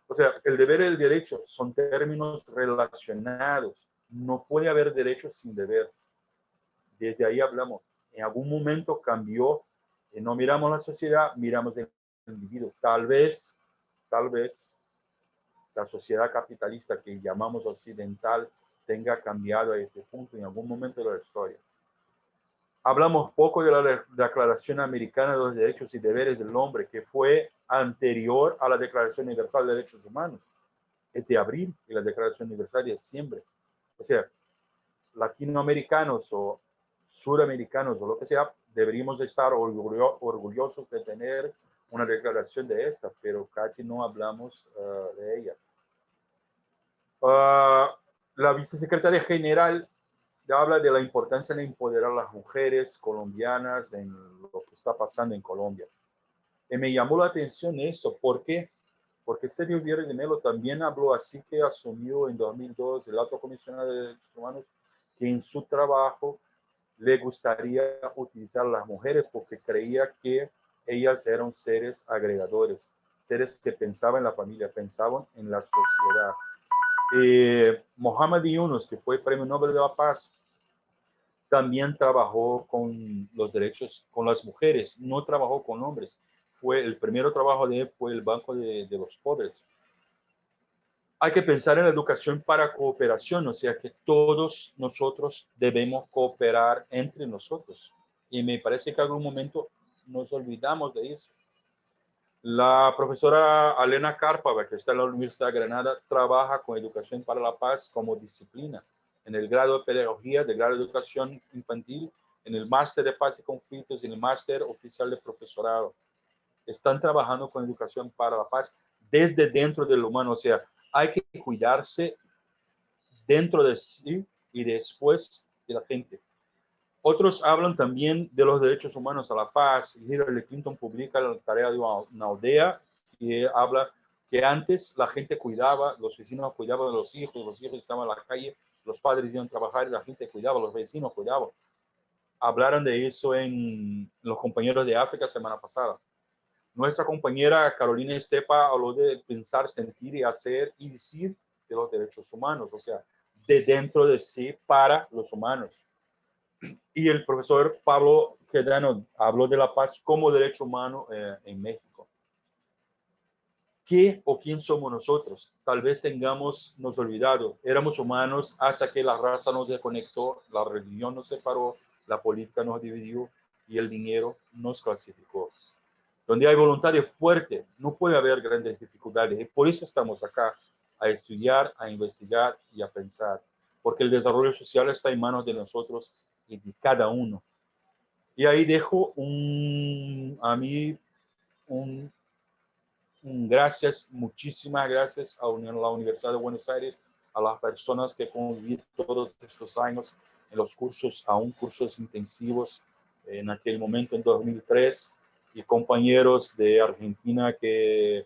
O sea, el deber y el derecho son términos relacionados. No puede haber derecho sin deber. Desde ahí hablamos. En algún momento cambió. No miramos la sociedad, miramos el individuo. Tal vez la sociedad capitalista que llamamos occidental tenga cambiado a este punto en algún momento de la historia. Hablamos poco de la Declaración Americana de los Derechos y Deberes del Hombre, que fue anterior a la Declaración Universal de Derechos Humanos. Es de abril y la Declaración Universal de diciembre. O sea, latinoamericanos o suramericanos o lo que sea, deberíamos estar orgullosos de tener una declaración de esta, pero casi no hablamos de ella. La vicesecretaria general habla de la importancia de empoderar a las mujeres colombianas en lo que está pasando en Colombia. Y me llamó la atención esto. ¿Por qué? Porque Sergio Vieira de Mello también habló, así que asumió en 2002 el alto comisionado de derechos humanos, que en su trabajo le gustaría utilizar a las mujeres porque creía que ellas eran seres agregadores, seres que pensaban en la familia, pensaban en la sociedad. Mohamed Yunus, que fue Premio Nobel de la Paz, también trabajó con los derechos, con las mujeres, no trabajó con hombres. El primer trabajo de él fue el Banco de los Pobres. hay que pensar en la educación para cooperación, o sea que todos nosotros debemos cooperar entre nosotros. Y me parece que en algún momento nos olvidamos de eso. La profesora Alena Cárpava, que está en la Universidad de Granada, trabaja con Educación para la Paz como disciplina, en el grado de Pedagogía, del grado de Educación Infantil, en el máster de Paz y Conflictos y en el máster oficial de Profesorado. Están trabajando con Educación para la Paz desde dentro del humano, o sea, hay que cuidarse dentro de sí y después de la gente. Otros hablan también de los derechos humanos a la paz. Hillary Clinton publica la tarea de una aldea y habla que antes la gente cuidaba, los vecinos cuidaban de los hijos estaban en la calle, los padres iban a trabajar y la gente cuidaba, los vecinos cuidaban. Hablaron de eso en los compañeros de África semana pasada. Nuestra compañera Carolina Estepa habló de pensar, sentir y hacer y decir de los derechos humanos, o sea, de dentro de sí para los humanos. Y el profesor Pablo Quedano habló de la paz como derecho humano en México. ¿Qué o quién somos nosotros? Tal vez nos olvidado. Éramos humanos hasta que la raza nos desconectó, la religión nos separó, la política nos dividió y el dinero nos clasificó. Donde hay voluntad fuerte, no puede haber grandes dificultades. Y por eso estamos acá, a estudiar, a investigar y a pensar. Porque el desarrollo social está en manos de nosotros y de cada uno. Y ahí dejo gracias, muchísimas gracias a la Universidad de Buenos Aires, a las personas que conviví todos estos años en los cursos, aún cursos intensivos, en aquel momento en 2003, y compañeros de Argentina que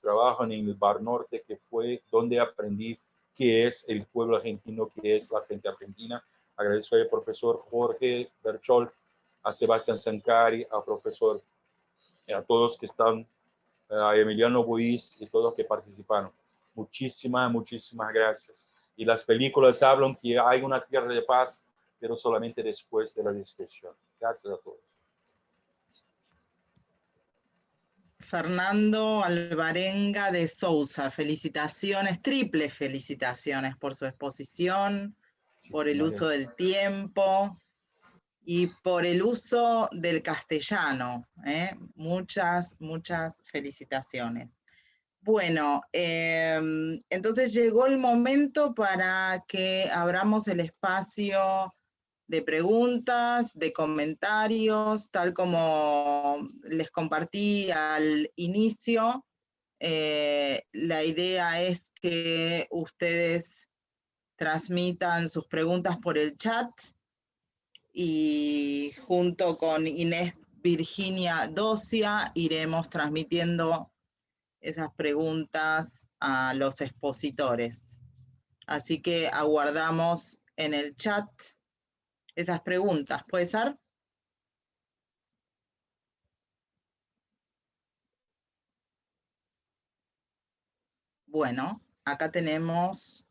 trabajan en el Bar Norte, que fue donde aprendí qué es el pueblo argentino, qué es la gente argentina. Agradezco al profesor Jorge Berchol, a Sebastián Sancari, a profesor, a todos que están, a Emiliano Boiz y todos que participaron. Muchísimas, muchísimas gracias. Y las películas hablan que hay una tierra de paz, pero solamente después de la destrucción. Gracias a todos. Fernando Alvarenga de Sousa, felicitaciones, triples felicitaciones por su exposición, por el uso del tiempo y por el uso del castellano. Muchas, muchas felicitaciones. Bueno, entonces llegó el momento para que abramos el espacio de preguntas, de comentarios, tal como les compartí al inicio. La idea es que ustedes transmitan sus preguntas por el chat y junto con Inés Virginia Docia iremos transmitiendo esas preguntas a los expositores. Así que aguardamos en el chat esas preguntas. ¿Puede ser? Bueno, acá tenemos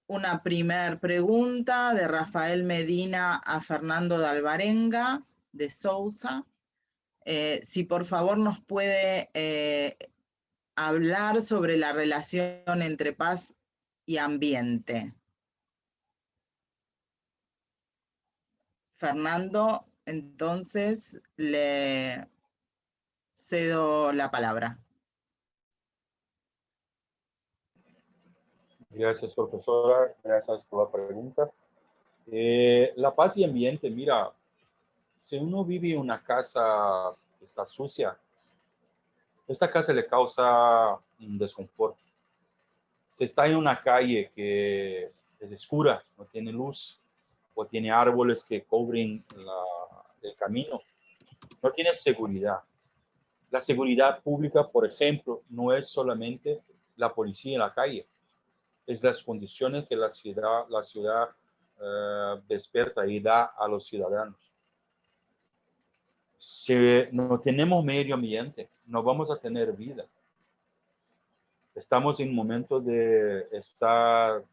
una primer pregunta de Rafael Medina a Fernando de Alvarenga de Sousa. Si por favor nos puede hablar sobre la relación entre paz y ambiente. Fernando, entonces le cedo la palabra. Gracias, profesora. Gracias por la pregunta. La paz y ambiente, mira, si uno vive en una casa que está sucia, esta casa le causa un desconfort. Si está en una calle que es oscura, no tiene luz, o tiene árboles que cubren el camino, no tiene seguridad. La seguridad pública, por ejemplo, no es solamente la policía en la calle, es las condiciones que la ciudad despierta y da a los ciudadanos. Si no tenemos medio ambiente, no vamos a tener vida. Estamos en un momento de estar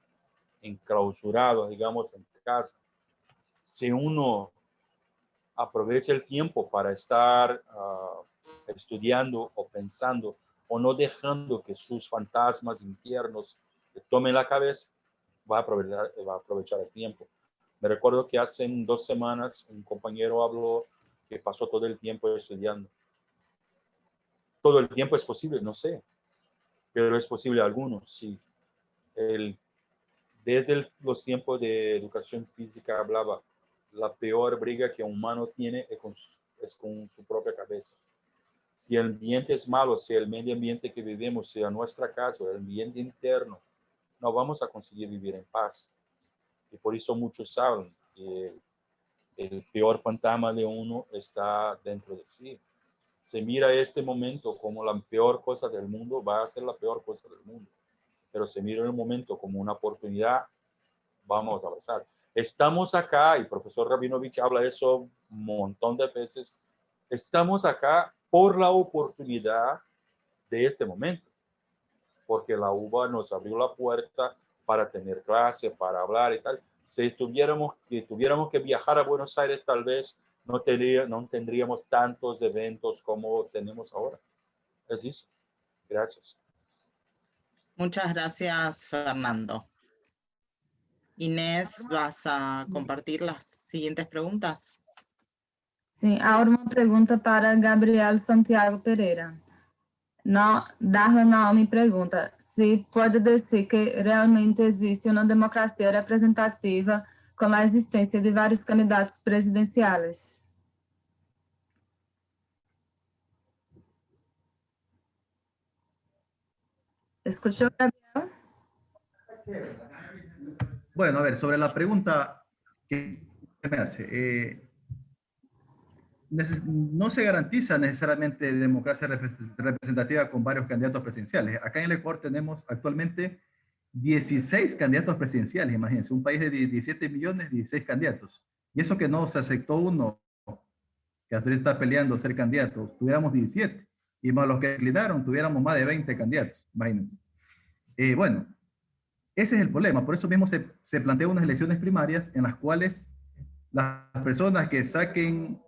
enclausurados, digamos, en casa. Si uno aprovecha el tiempo para estar estudiando o pensando o no dejando que sus fantasmas internos le tomen la cabeza, va a aprovechar el tiempo. Me recuerdo que hace 2 semanas un compañero habló que pasó todo el tiempo estudiando. Todo el tiempo es posible, no sé, pero es posible a algunos, sí. Desde los tiempos de educación física hablaba, la peor briga que un humano tiene es con su propia cabeza. Si el ambiente es malo, si el medio ambiente que vivimos, sea nuestra casa, el ambiente interno, no vamos a conseguir vivir en paz. Y por eso muchos saben que el peor fantasma de uno está dentro de sí. Se mira este momento como la peor cosa del mundo, va a ser la peor cosa del mundo. Pero se mira el momento como una oportunidad, vamos a avanzar. Estamos acá, y el profesor Rabinovich habla de eso un montón de veces, estamos acá por la oportunidad de este momento, porque la UBA nos abrió la puerta para tener clase, para hablar y tal. Si tuviéramos que viajar a Buenos Aires, tal vez no tendríamos tantos eventos como tenemos ahora. Es eso. Gracias. Muchas gracias, Fernando. Inés, ¿vas a compartir las siguientes preguntas? Sim, agora uma pergunta para Gabriel Santiago Pereira. Darla Naomi pergunta se pode dizer que realmente existe uma democracia representativa com a existência de vários candidatos presidenciais. ¿Escuchó, Gabriel? Bueno, a ver, sobre la pregunta que me hace, no se garantiza necesariamente democracia representativa con varios candidatos presidenciales. Acá en el Ecuador tenemos actualmente 16 candidatos presidenciales, imagínense, un país de 17 millones, 16 candidatos. Y eso que no se aceptó uno, que hasta ahora está peleando ser candidato, tuviéramos 17. Y más los que declinaron, tuviéramos más de 20 candidatos, imagínense. Bueno, ese es el problema. Por eso mismo se plantean unas elecciones primarias en las cuales las personas que saquen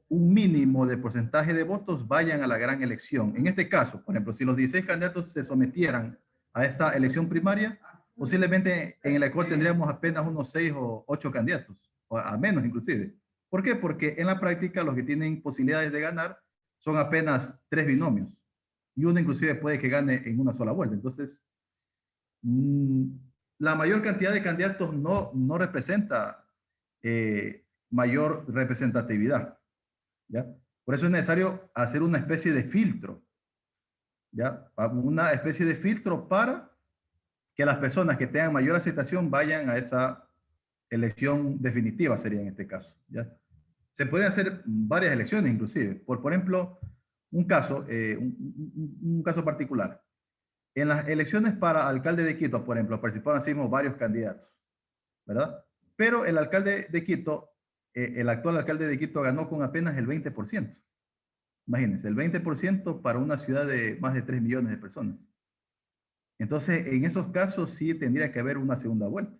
un mínimo de porcentaje de votos vayan a la gran elección. En este caso, por ejemplo, si los 16 candidatos se sometieran a esta elección primaria, posiblemente en el Ecuador tendríamos apenas unos 6 o 8 candidatos, o a menos inclusive. ¿Por qué? Porque en la práctica los que tienen posibilidades de ganar son apenas 3 binomios, y uno inclusive puede que gane en una sola vuelta. Entonces, la mayor cantidad de candidatos no representa mayor representatividad, ¿ya? Por eso es necesario hacer una especie de filtro, ¿ya? Una especie de filtro para que las personas que tengan mayor aceptación vayan a esa elección definitiva, sería en este caso, ¿ya? Se podrían hacer varias elecciones inclusive. Por ejemplo, un caso particular. En las elecciones para alcalde de Quito, por ejemplo, participaron así varios candidatos, ¿verdad? Pero el alcalde de Quito, el actual alcalde de Quito ganó con apenas el 20%. Imagínense, el 20% para una ciudad de más de 3 millones de personas. Entonces, en esos casos sí tendría que haber una segunda vuelta.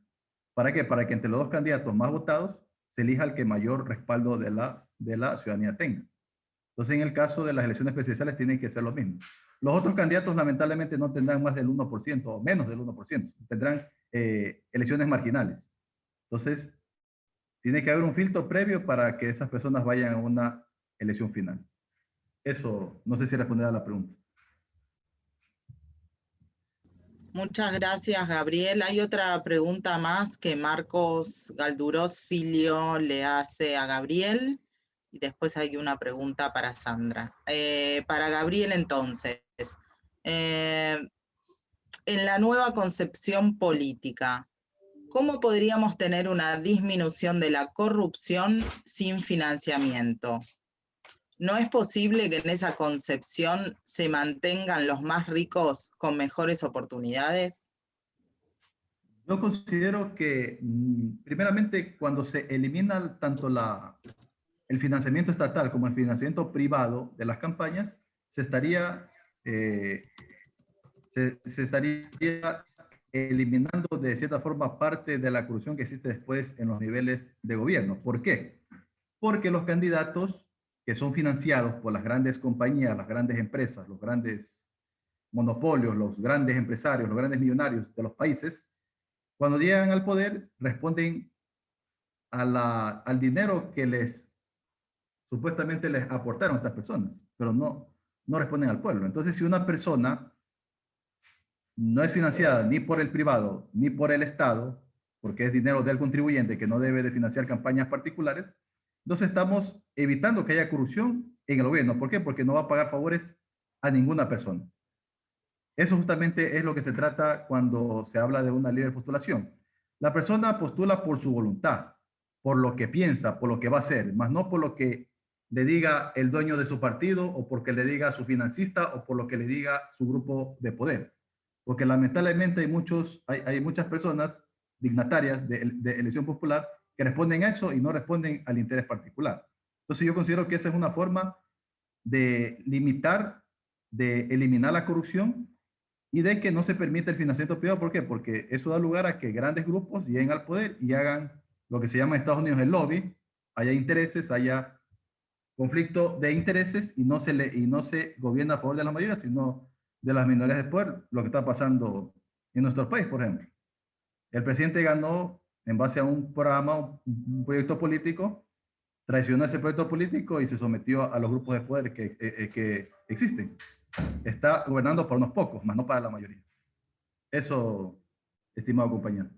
¿Para qué? Para que entre los dos candidatos más votados se elija el que mayor respaldo de la ciudadanía tenga. Entonces, en el caso de las elecciones presidenciales tiene que ser lo mismo. Los otros candidatos lamentablemente no tendrán más del 1% o menos del 1%. Tendrán elecciones marginales. Entonces, tiene que haber un filtro previo para que esas personas vayan a una elección final. Eso, no sé si responderá a la pregunta. Muchas gracias, Gabriel. Hay otra pregunta más que Marcos Galdurós Filio le hace a Gabriel. Y después hay una pregunta para Sandra. Para Gabriel, entonces, en la nueva concepción política, ¿cómo podríamos tener una disminución de la corrupción sin financiamiento? ¿No es posible que en esa concepción se mantengan los más ricos con mejores oportunidades? Yo considero que, primeramente, cuando se elimina tanto el financiamiento estatal como el financiamiento privado de las campañas, se estaría eliminando de cierta forma parte de la corrupción que existe después en los niveles de gobierno. ¿Por qué? Porque los candidatos que son financiados por las grandes compañías, las grandes empresas, los grandes monopolios, los grandes empresarios, los grandes millonarios de los países, cuando llegan al poder, responden al dinero que supuestamente les aportaron estas personas, pero no responden al pueblo. Entonces, si una persona no es financiada ni por el privado ni por el Estado, porque es dinero del contribuyente que no debe de financiar campañas particulares, entonces estamos evitando que haya corrupción en el gobierno. ¿Por qué? Porque no va a pagar favores a ninguna persona. Eso justamente es lo que se trata cuando se habla de una libre postulación. La persona postula por su voluntad, por lo que piensa, por lo que va a hacer, más no por lo que le diga el dueño de su partido o porque le diga su financista o por lo que le diga su grupo de poder. Porque lamentablemente hay muchas personas dignatarias de elección popular que responden a eso y no responden al interés particular. Entonces yo considero que esa es una forma de limitar, de eliminar la corrupción y de que no se permita el financiamiento privado. ¿Por qué? Porque eso da lugar a que grandes grupos lleguen al poder y hagan lo que se llama en Estados Unidos el lobby, haya intereses, haya conflicto de intereses y no se gobierna a favor de la mayoría, sino de las minorías de poder, lo que está pasando en nuestro país, por ejemplo. El presidente ganó en base a un programa, un proyecto político, traicionó ese proyecto político y se sometió a los grupos de poder que existen. Está gobernando por unos pocos, más no para la mayoría. Eso, estimado compañero.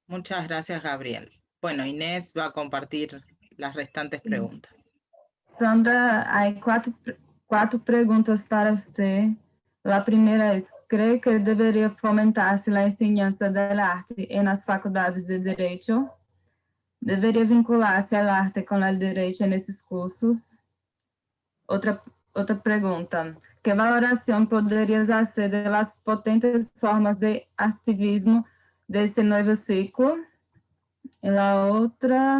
Muchas gracias, Gabriel. Bueno, Inés va a compartir las restantes preguntas. Sandra, hay cuatro preguntas para usted. La primera es, ¿cree que debería fomentarse la enseñanza del arte en las facultades de Derecho? ¿Debería vincularse al arte con el derecho en esos cursos? Otra pregunta, ¿qué valoración podrías hacer de las potentes formas de activismo de este nuevo ciclo? Y la otra,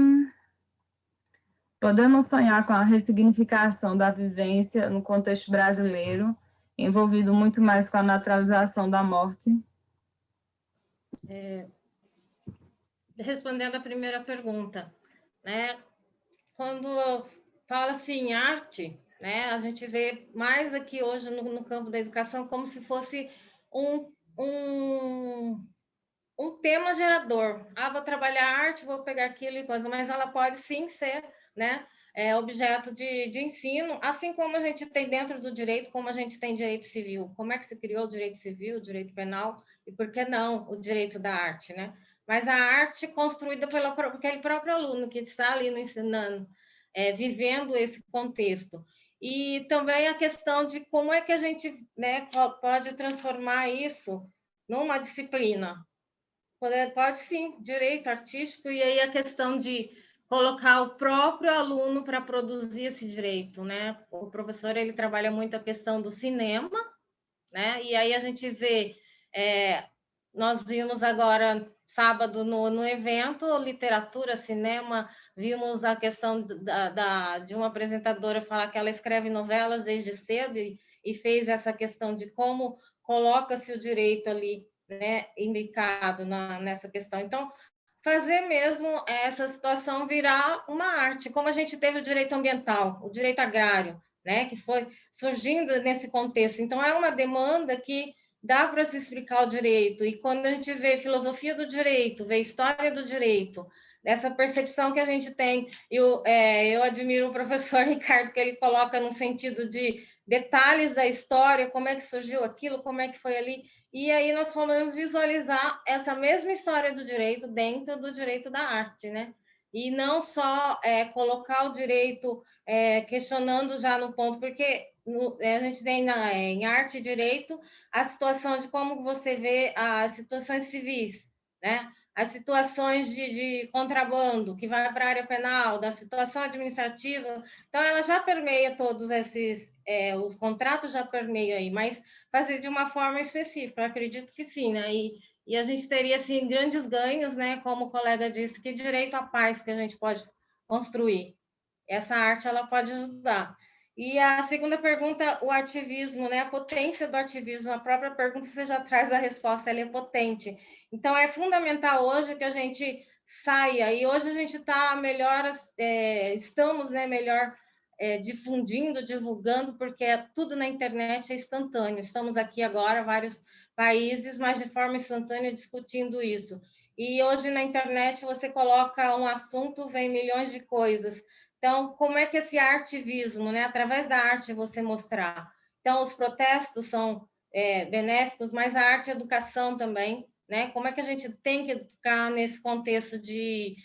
podemos sonhar com a ressignificação da vivência no contexto brasileiro, envolvido muito mais com a naturalização da morte? Respondendo a primeira pergunta, né? Quando fala-se em arte, né, a gente vê mais aqui hoje no campo da educação como se fosse um tema gerador. Vou trabalhar arte, vou pegar aquilo e coisa, mas ela pode sim ser, né, objeto de ensino, assim como a gente tem dentro do direito, como a gente tem direito civil. Como é que se criou o direito civil, o direito penal, e por que não o direito da arte, né? Mas a arte construída por aquele próprio aluno que está ali no ensinando, vivendo esse contexto. E também a questão de como é que a gente, né, pode transformar isso numa disciplina. Pode sim, direito artístico, e aí a questão de colocar o próprio aluno para produzir esse direito, né? O professor, ele trabalha muito a questão do cinema, né? E aí a gente vê, nós vimos agora, sábado, no evento, literatura, cinema, vimos a questão de uma apresentadora falar que ela escreve novelas desde cedo e fez essa questão de como coloca-se o direito ali, né, imbricado nessa questão. Então, fazer mesmo essa situação virar uma arte, como a gente teve o direito ambiental, o direito agrário, né, que foi surgindo nesse contexto. Então, é uma demanda que dá para se explicar o direito, e quando a gente vê filosofia do direito, vê história do direito, essa percepção que a gente tem, eu admiro o professor Ricardo, que ele coloca no sentido de detalhes da história, como é que surgiu aquilo, como é que foi ali, e aí nós podemos visualizar essa mesma história do direito dentro do direito da arte, né? E não só colocar o direito questionando já no ponto, porque a gente tem em arte e direito a situação de como você vê as situações civis, né? As situações de contrabando, que vai para a área penal, da situação administrativa. Então, ela já permeia todos esses, os contratos já permeiam aí, mas fazer de uma forma específica, eu acredito que sim, né? E a gente teria, assim, grandes ganhos, né? Como o colega disse, que direito à paz que a gente pode construir. Essa arte, ela pode ajudar. E a segunda pergunta, o ativismo, né? A potência do ativismo, a própria pergunta você já traz a resposta, ela é potente. Então, é fundamental hoje que a gente saia, e hoje a gente está melhor, estamos, né, melhor difundindo, divulgando, porque tudo na internet é instantâneo. Estamos aqui agora, vários países, mas de forma instantânea discutindo isso. E hoje na internet você coloca um assunto, vem milhões de coisas. Então, como é que esse artivismo, né, através da arte você mostrar? Então, os protestos são benéficos, mas a arte e a educação também, né? Como é que a gente tem que educar nesse contexto de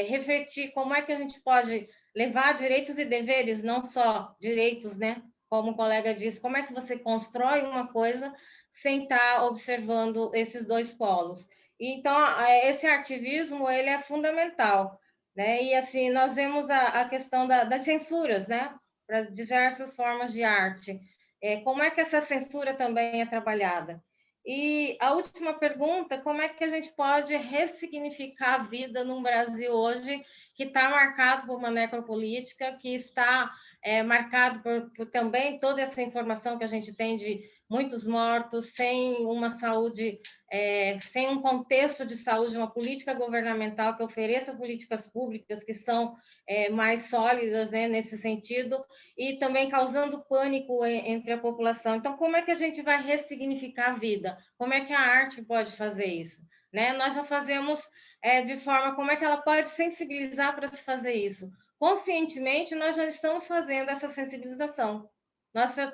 refletir como é que a gente pode levar direitos e deveres, não só direitos, né? Como o colega disse, como é que você constrói uma coisa sem estar observando esses dois polos? Então, esse ativismo, ele é fundamental, né? E, assim, nós vemos a questão das censuras, né? Para diversas formas de arte. Como é que essa censura também é trabalhada? E a última pergunta, como é que a gente pode ressignificar a vida num Brasil hoje que está marcado por uma necropolítica, que está marcado por também toda essa informação que a gente tem de muitos mortos, sem uma saúde, sem um contexto de saúde, uma política governamental que ofereça políticas públicas que são mais sólidas, né, nesse sentido, e também causando pânico entre a população. Então, como é que a gente vai ressignificar a vida? Como é que a arte pode fazer isso? Né? Nós já fazemos de forma, como é que ela pode sensibilizar para se fazer isso? Conscientemente, nós já estamos fazendo essa sensibilização.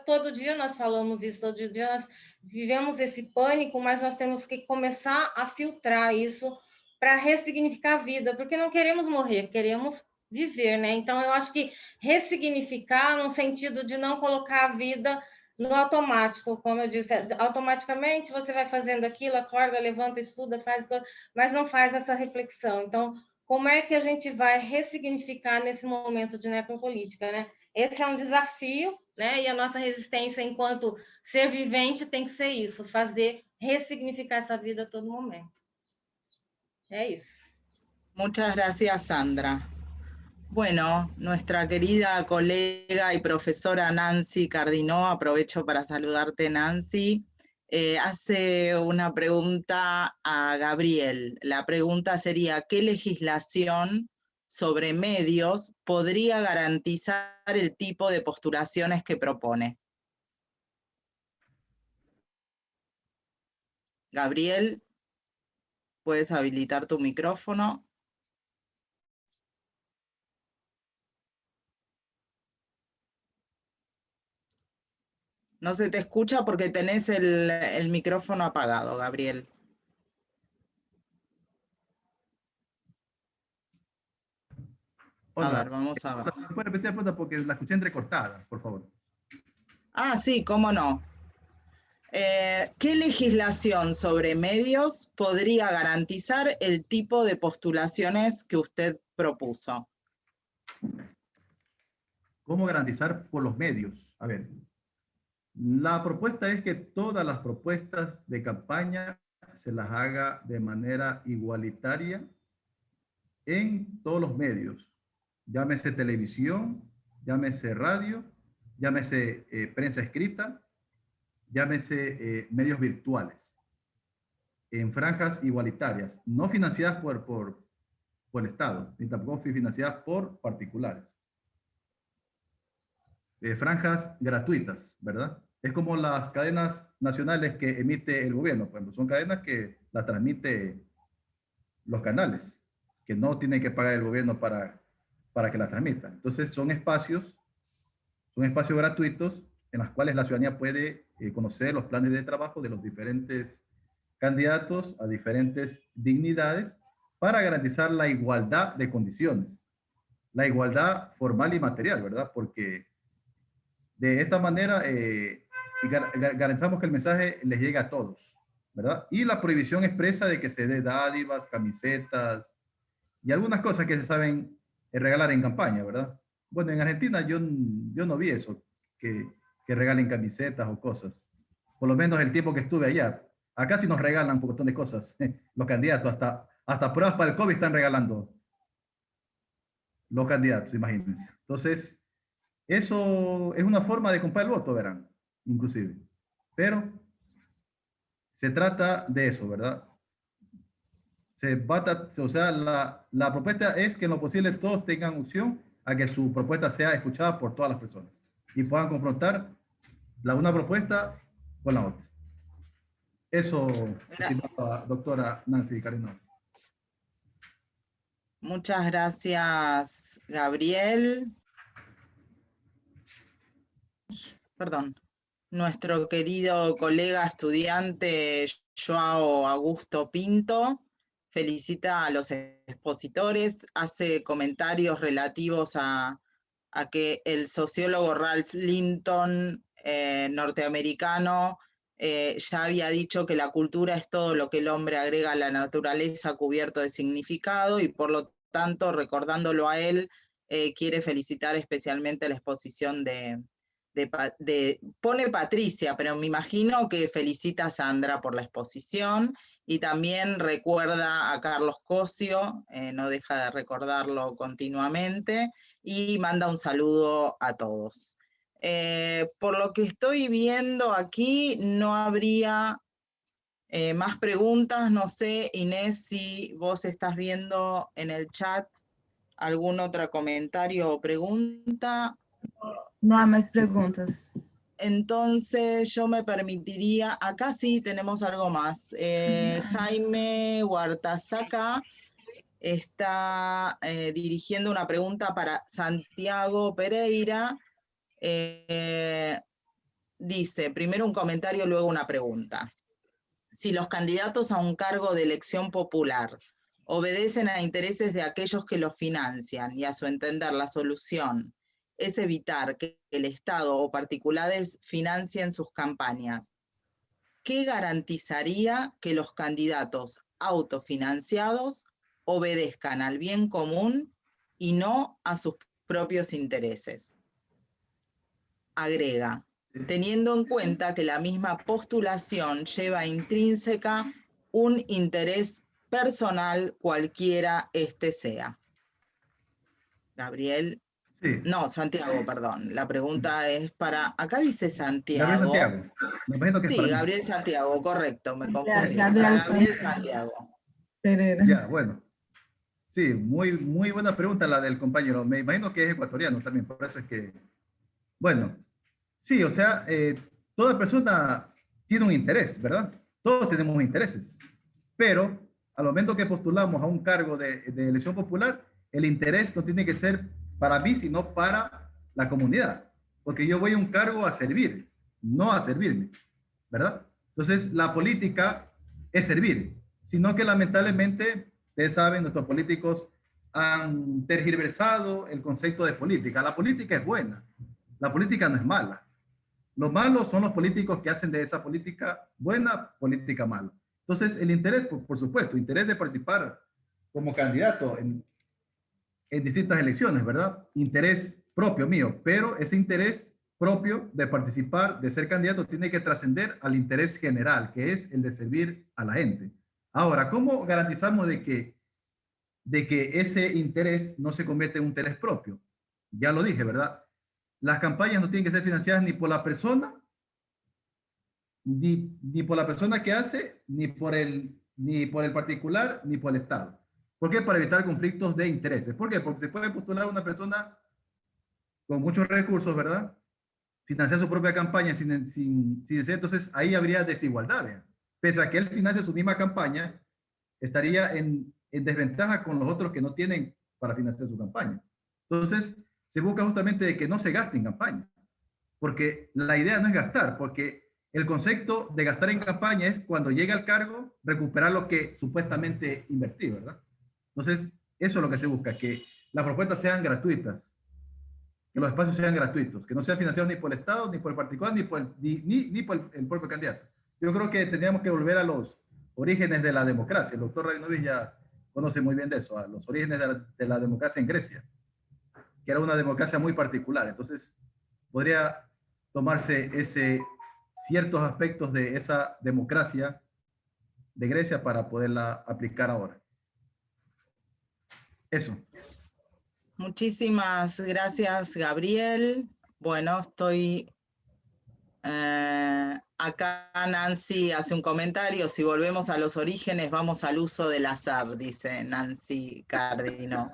Todo dia nós falamos isso, todo dia nós vivemos esse pânico, mas nós temos que começar a filtrar isso para ressignificar a vida, porque não queremos morrer, queremos viver, né? Então, eu acho que ressignificar no sentido de não colocar a vida no automático, como eu disse, automaticamente você vai fazendo aquilo, acorda, levanta, estuda, faz, mas não faz essa reflexão. Então, como é que a gente vai ressignificar nesse momento de necropolítica, né? Esse é um desafio, né? E a nossa resistência enquanto ser vivente tem que ser isso, fazer ressignificar essa vida a todo momento. É isso. Muchas gracias, Sandra. Bueno, nuestra querida colega y profesora Nancy Cardinó, aprovecho para saludarte, Nancy, hace una pregunta a Gabriel. La pregunta sería, ¿qué legislación sobre medios podría garantizar el tipo de postulaciones que propone? Gabriel, ¿puedes habilitar tu micrófono? No se te escucha porque tenés el micrófono apagado, Gabriel. Hola. A ver, vamos a ver. ¿Puede repetir la pregunta porque la escuché entrecortada, por favor? Ah, sí, cómo no. ¿Qué legislación sobre medios podría garantizar el tipo de postulaciones que usted propuso? ¿Cómo garantizar por los medios? A ver, la propuesta es que todas las propuestas de campaña se las haga de manera igualitaria en todos los medios. Llámese televisión, llámese radio, llámese prensa escrita, llámese medios virtuales, en franjas igualitarias, no financiadas por el Estado, ni tampoco financiadas por particulares. Franjas gratuitas, ¿verdad? Es como las cadenas nacionales que emite el gobierno, por ejemplo, son cadenas que las transmite los canales, que no tienen que pagar el gobierno para que las transmitan. Entonces son espacios gratuitos en los cuales la ciudadanía puede conocer los planes de trabajo de los diferentes candidatos a diferentes dignidades para garantizar la igualdad de condiciones, la igualdad formal y material, ¿verdad? Porque de esta manera garantizamos que el mensaje les llegue a todos, ¿verdad? Y la prohibición expresa de que se dé dádivas, camisetas y algunas cosas que se saben regalar en campaña, ¿verdad? Bueno, en Argentina yo no vi eso, que regalen camisetas o cosas. Por lo menos el tiempo que estuve allá. Acá sí nos regalan un montón de cosas. Los candidatos, hasta pruebas para el COVID están regalando los candidatos, imagínense. Entonces, eso es una forma de comprar el voto, verán, inclusive. Pero se trata de eso, ¿verdad? O sea, la propuesta es que en lo posible todos tengan opción a que su propuesta sea escuchada por todas las personas y puedan confrontar una propuesta con la otra. Eso, estimada doctora Nancy Carino. Muchas gracias, Gabriel. Perdón. Nuestro querido colega estudiante Joao Augusto Pinto felicita a los expositores, hace comentarios relativos a que el sociólogo Ralph Linton, norteamericano, ya había dicho que la cultura es todo lo que el hombre agrega a la naturaleza cubierto de significado, y por lo tanto, recordándolo a él, quiere felicitar especialmente la exposición pone Patricia, pero me imagino que felicita a Sandra por la exposición, y también recuerda a Carlos Cosio, no deja de recordarlo continuamente, y manda un saludo a todos. Por lo que estoy viendo aquí, no habría más preguntas. No sé, Inés, si vos estás viendo en el chat algún otro comentario o pregunta. No hay más preguntas. Entonces yo me permitiría, acá sí tenemos algo más. Jaime Huartazaca está dirigiendo una pregunta para Santiago Pereira. Dice, primero un comentario, luego una pregunta. Si los candidatos a un cargo de elección popular obedecen a intereses de aquellos que los financian, y a su entender la solución es evitar que el Estado o particulares financien sus campañas, ¿qué garantizaría que los candidatos autofinanciados obedezcan al bien común y no a sus propios intereses? Agrega, teniendo en cuenta que la misma postulación lleva intrínseca un interés personal, cualquiera este sea. Gabriel. Sí. No, Santiago, perdón. La pregunta es para... Acá dice Santiago. Gabriel Santiago. Me imagino que sí, es para Gabriel Santiago, correcto, me confundí. Gabriel Santiago. Pereira. Ya, bueno. Sí, muy buena pregunta la del compañero. Me imagino que es ecuatoriano también, por eso es que... Bueno, sí, o sea, toda persona tiene un interés, ¿verdad? Todos tenemos intereses, pero al momento que postulamos a un cargo de elección popular, el interés no tiene que ser para mí, sino para la comunidad, porque yo voy a un cargo a servir, no a servirme, ¿verdad? Entonces, la política es servir, sino que lamentablemente, ustedes saben, nuestros políticos han tergiversado el concepto de política. La política es buena, la política no es mala. Los malos son los políticos que hacen de esa política buena, política mala. Entonces, el interés, por supuesto, interés de participar como candidato en distintas elecciones, ¿verdad? Interés propio mío, pero ese interés propio de participar, de ser candidato, tiene que trascender al interés general, que es el de servir a la gente. Ahora, ¿cómo garantizamos de que ese interés no se convierte en un interés propio? Ya lo dije, ¿verdad? Las campañas no tienen que ser financiadas ni por la persona, ni por la persona que hace, ni por el particular, ni por el Estado. ¿Por qué? Para evitar conflictos de intereses. ¿Por qué? Porque se puede postular una persona con muchos recursos, ¿verdad? Financiar su propia campaña sin entonces ahí habría desigualdad, ¿verdad? Pese a que él financie su misma campaña, estaría en desventaja con los otros que no tienen para financiar su campaña. Entonces, se busca justamente de que no se gaste en campaña, porque la idea no es gastar, porque el concepto de gastar en campaña es cuando llega al cargo, recuperar lo que supuestamente invertí, ¿verdad? Entonces, eso es lo que se busca, que las propuestas sean gratuitas, que los espacios sean gratuitos, que no sean financiados ni por el Estado, ni por el particular, ni por el propio candidato. Yo creo que tendríamos que volver a los orígenes de la democracia. El doctor Rabinovich ya conoce muy bien de eso, a los orígenes de la democracia en Grecia, que era una democracia muy particular. Entonces, podría tomarse ciertos aspectos de esa democracia de Grecia para poderla aplicar ahora. Eso. Muchísimas gracias, Gabriel. Bueno, estoy... acá Nancy hace un comentario. Si volvemos a los orígenes, vamos al uso del azar, dice Nancy Cardino.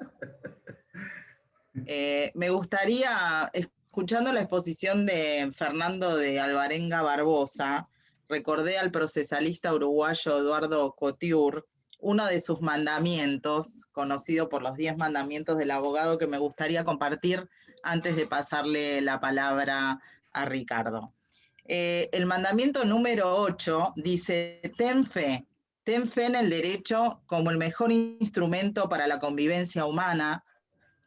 Me gustaría, escuchando la exposición de Fernando de Alvarenga Barbosa, recordé al procesalista uruguayo Eduardo Couture, uno de sus mandamientos, conocido por los 10 mandamientos del abogado, que me gustaría compartir antes de pasarle la palabra a Ricardo. El mandamiento número 8 dice: ten fe en el derecho como el mejor instrumento para la convivencia humana,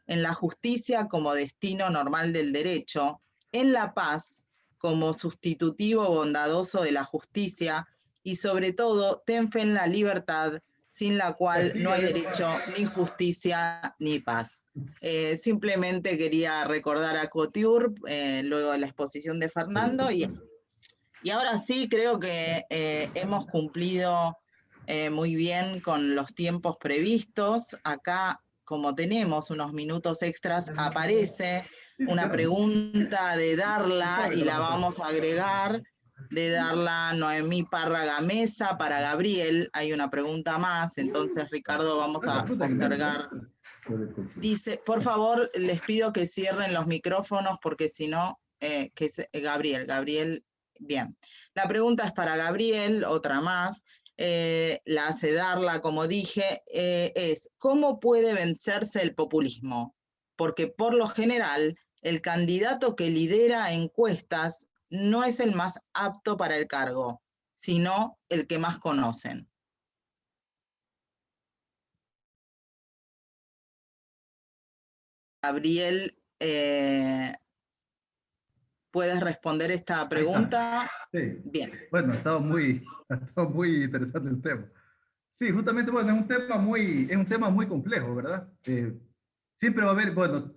en la justicia como destino normal del derecho, en la paz como sustitutivo bondadoso de la justicia, y sobre todo, ten fe en la libertad, sin la cual no hay derecho, ni justicia, ni paz. Simplemente quería recordar a Couture, luego de la exposición de Fernando, y ahora sí creo que hemos cumplido muy bien con los tiempos previstos. Acá, como tenemos unos minutos extras, aparece una pregunta de Darla, y la vamos a agregar, de Darla Noemí Parra Gamesa para Gabriel. Hay una pregunta más, entonces Ricardo, vamos a postergar. Dice, por favor, les pido que cierren los micrófonos, porque si no, Gabriel, bien. La pregunta es para Gabriel, otra más. La hace Darla, como dije, es: ¿cómo puede vencerse el populismo? Porque por lo general, el candidato que lidera encuestas no es el más apto para el cargo, sino el que más conocen. Gabriel, ¿puedes responder esta pregunta? Sí. Bien. Bueno, ha estado muy interesante el tema. Sí, justamente, bueno, es un tema muy complejo, ¿verdad? Siempre va a haber, bueno,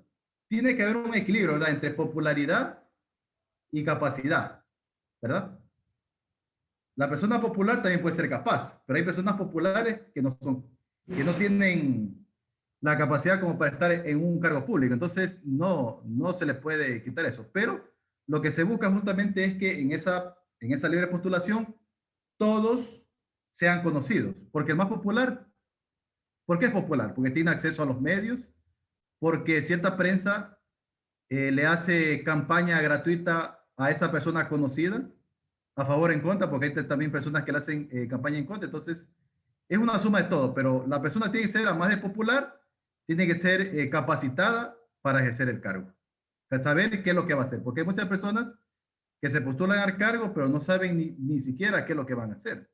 tiene que haber un equilibrio, ¿verdad?, entre popularidad y capacidad, ¿verdad? La persona popular también puede ser capaz, pero hay personas populares que no tienen la capacidad como para estar en un cargo público, entonces no se les puede quitar eso, pero lo que se busca justamente es que en esa libre postulación todos sean conocidos, porque el más popular, ¿por qué es popular? Porque tiene acceso a los medios, porque cierta prensa le hace campaña gratuita a esa persona conocida, a favor o en contra, porque hay también personas que le hacen campaña en contra, entonces es una suma de todo, pero la persona tiene que ser, además de popular, tiene que ser capacitada para ejercer el cargo, para saber qué es lo que va a hacer, porque hay muchas personas que se postulan al cargo, pero no saben ni siquiera qué es lo que van a hacer,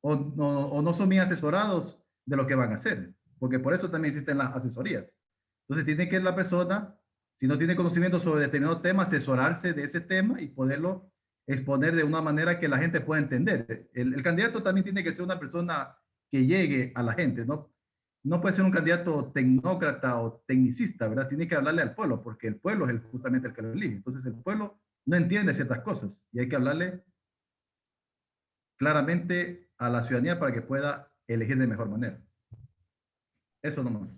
o no son bien asesorados de lo que van a hacer, porque por eso también existen las asesorías. Entonces tiene que la persona, si no tiene conocimiento sobre determinado tema, asesorarse de ese tema y poderlo exponer de una manera que la gente pueda entender. El candidato también tiene que ser una persona que llegue a la gente, ¿no? No puede ser un candidato tecnócrata o tecnicista, ¿verdad? Tiene que hablarle al pueblo, porque el pueblo es justamente el que lo elige. Entonces el pueblo no entiende ciertas cosas y hay que hablarle claramente a la ciudadanía para que pueda elegir de mejor manera. Eso nomás.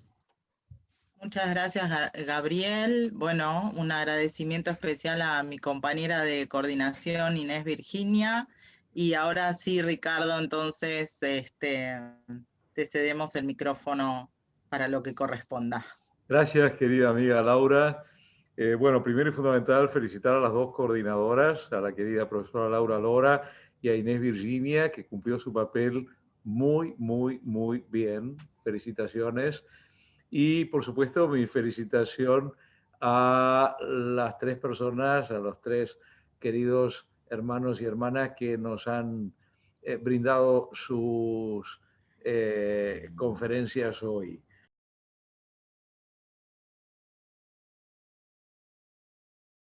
Muchas gracias, Gabriel. Bueno, un agradecimiento especial a mi compañera de coordinación, Inés Virginia. Y ahora sí, Ricardo, entonces te cedemos el micrófono para lo que corresponda. Gracias, querida amiga Laura. Bueno, primero y fundamental, felicitar a las dos coordinadoras, a la querida profesora Laura Lora y a Inés Virginia, que cumplió su papel muy bien. Felicitaciones. Y, por supuesto, mi felicitación a las tres personas, a los tres queridos hermanos y hermanas que nos han brindado sus conferencias hoy.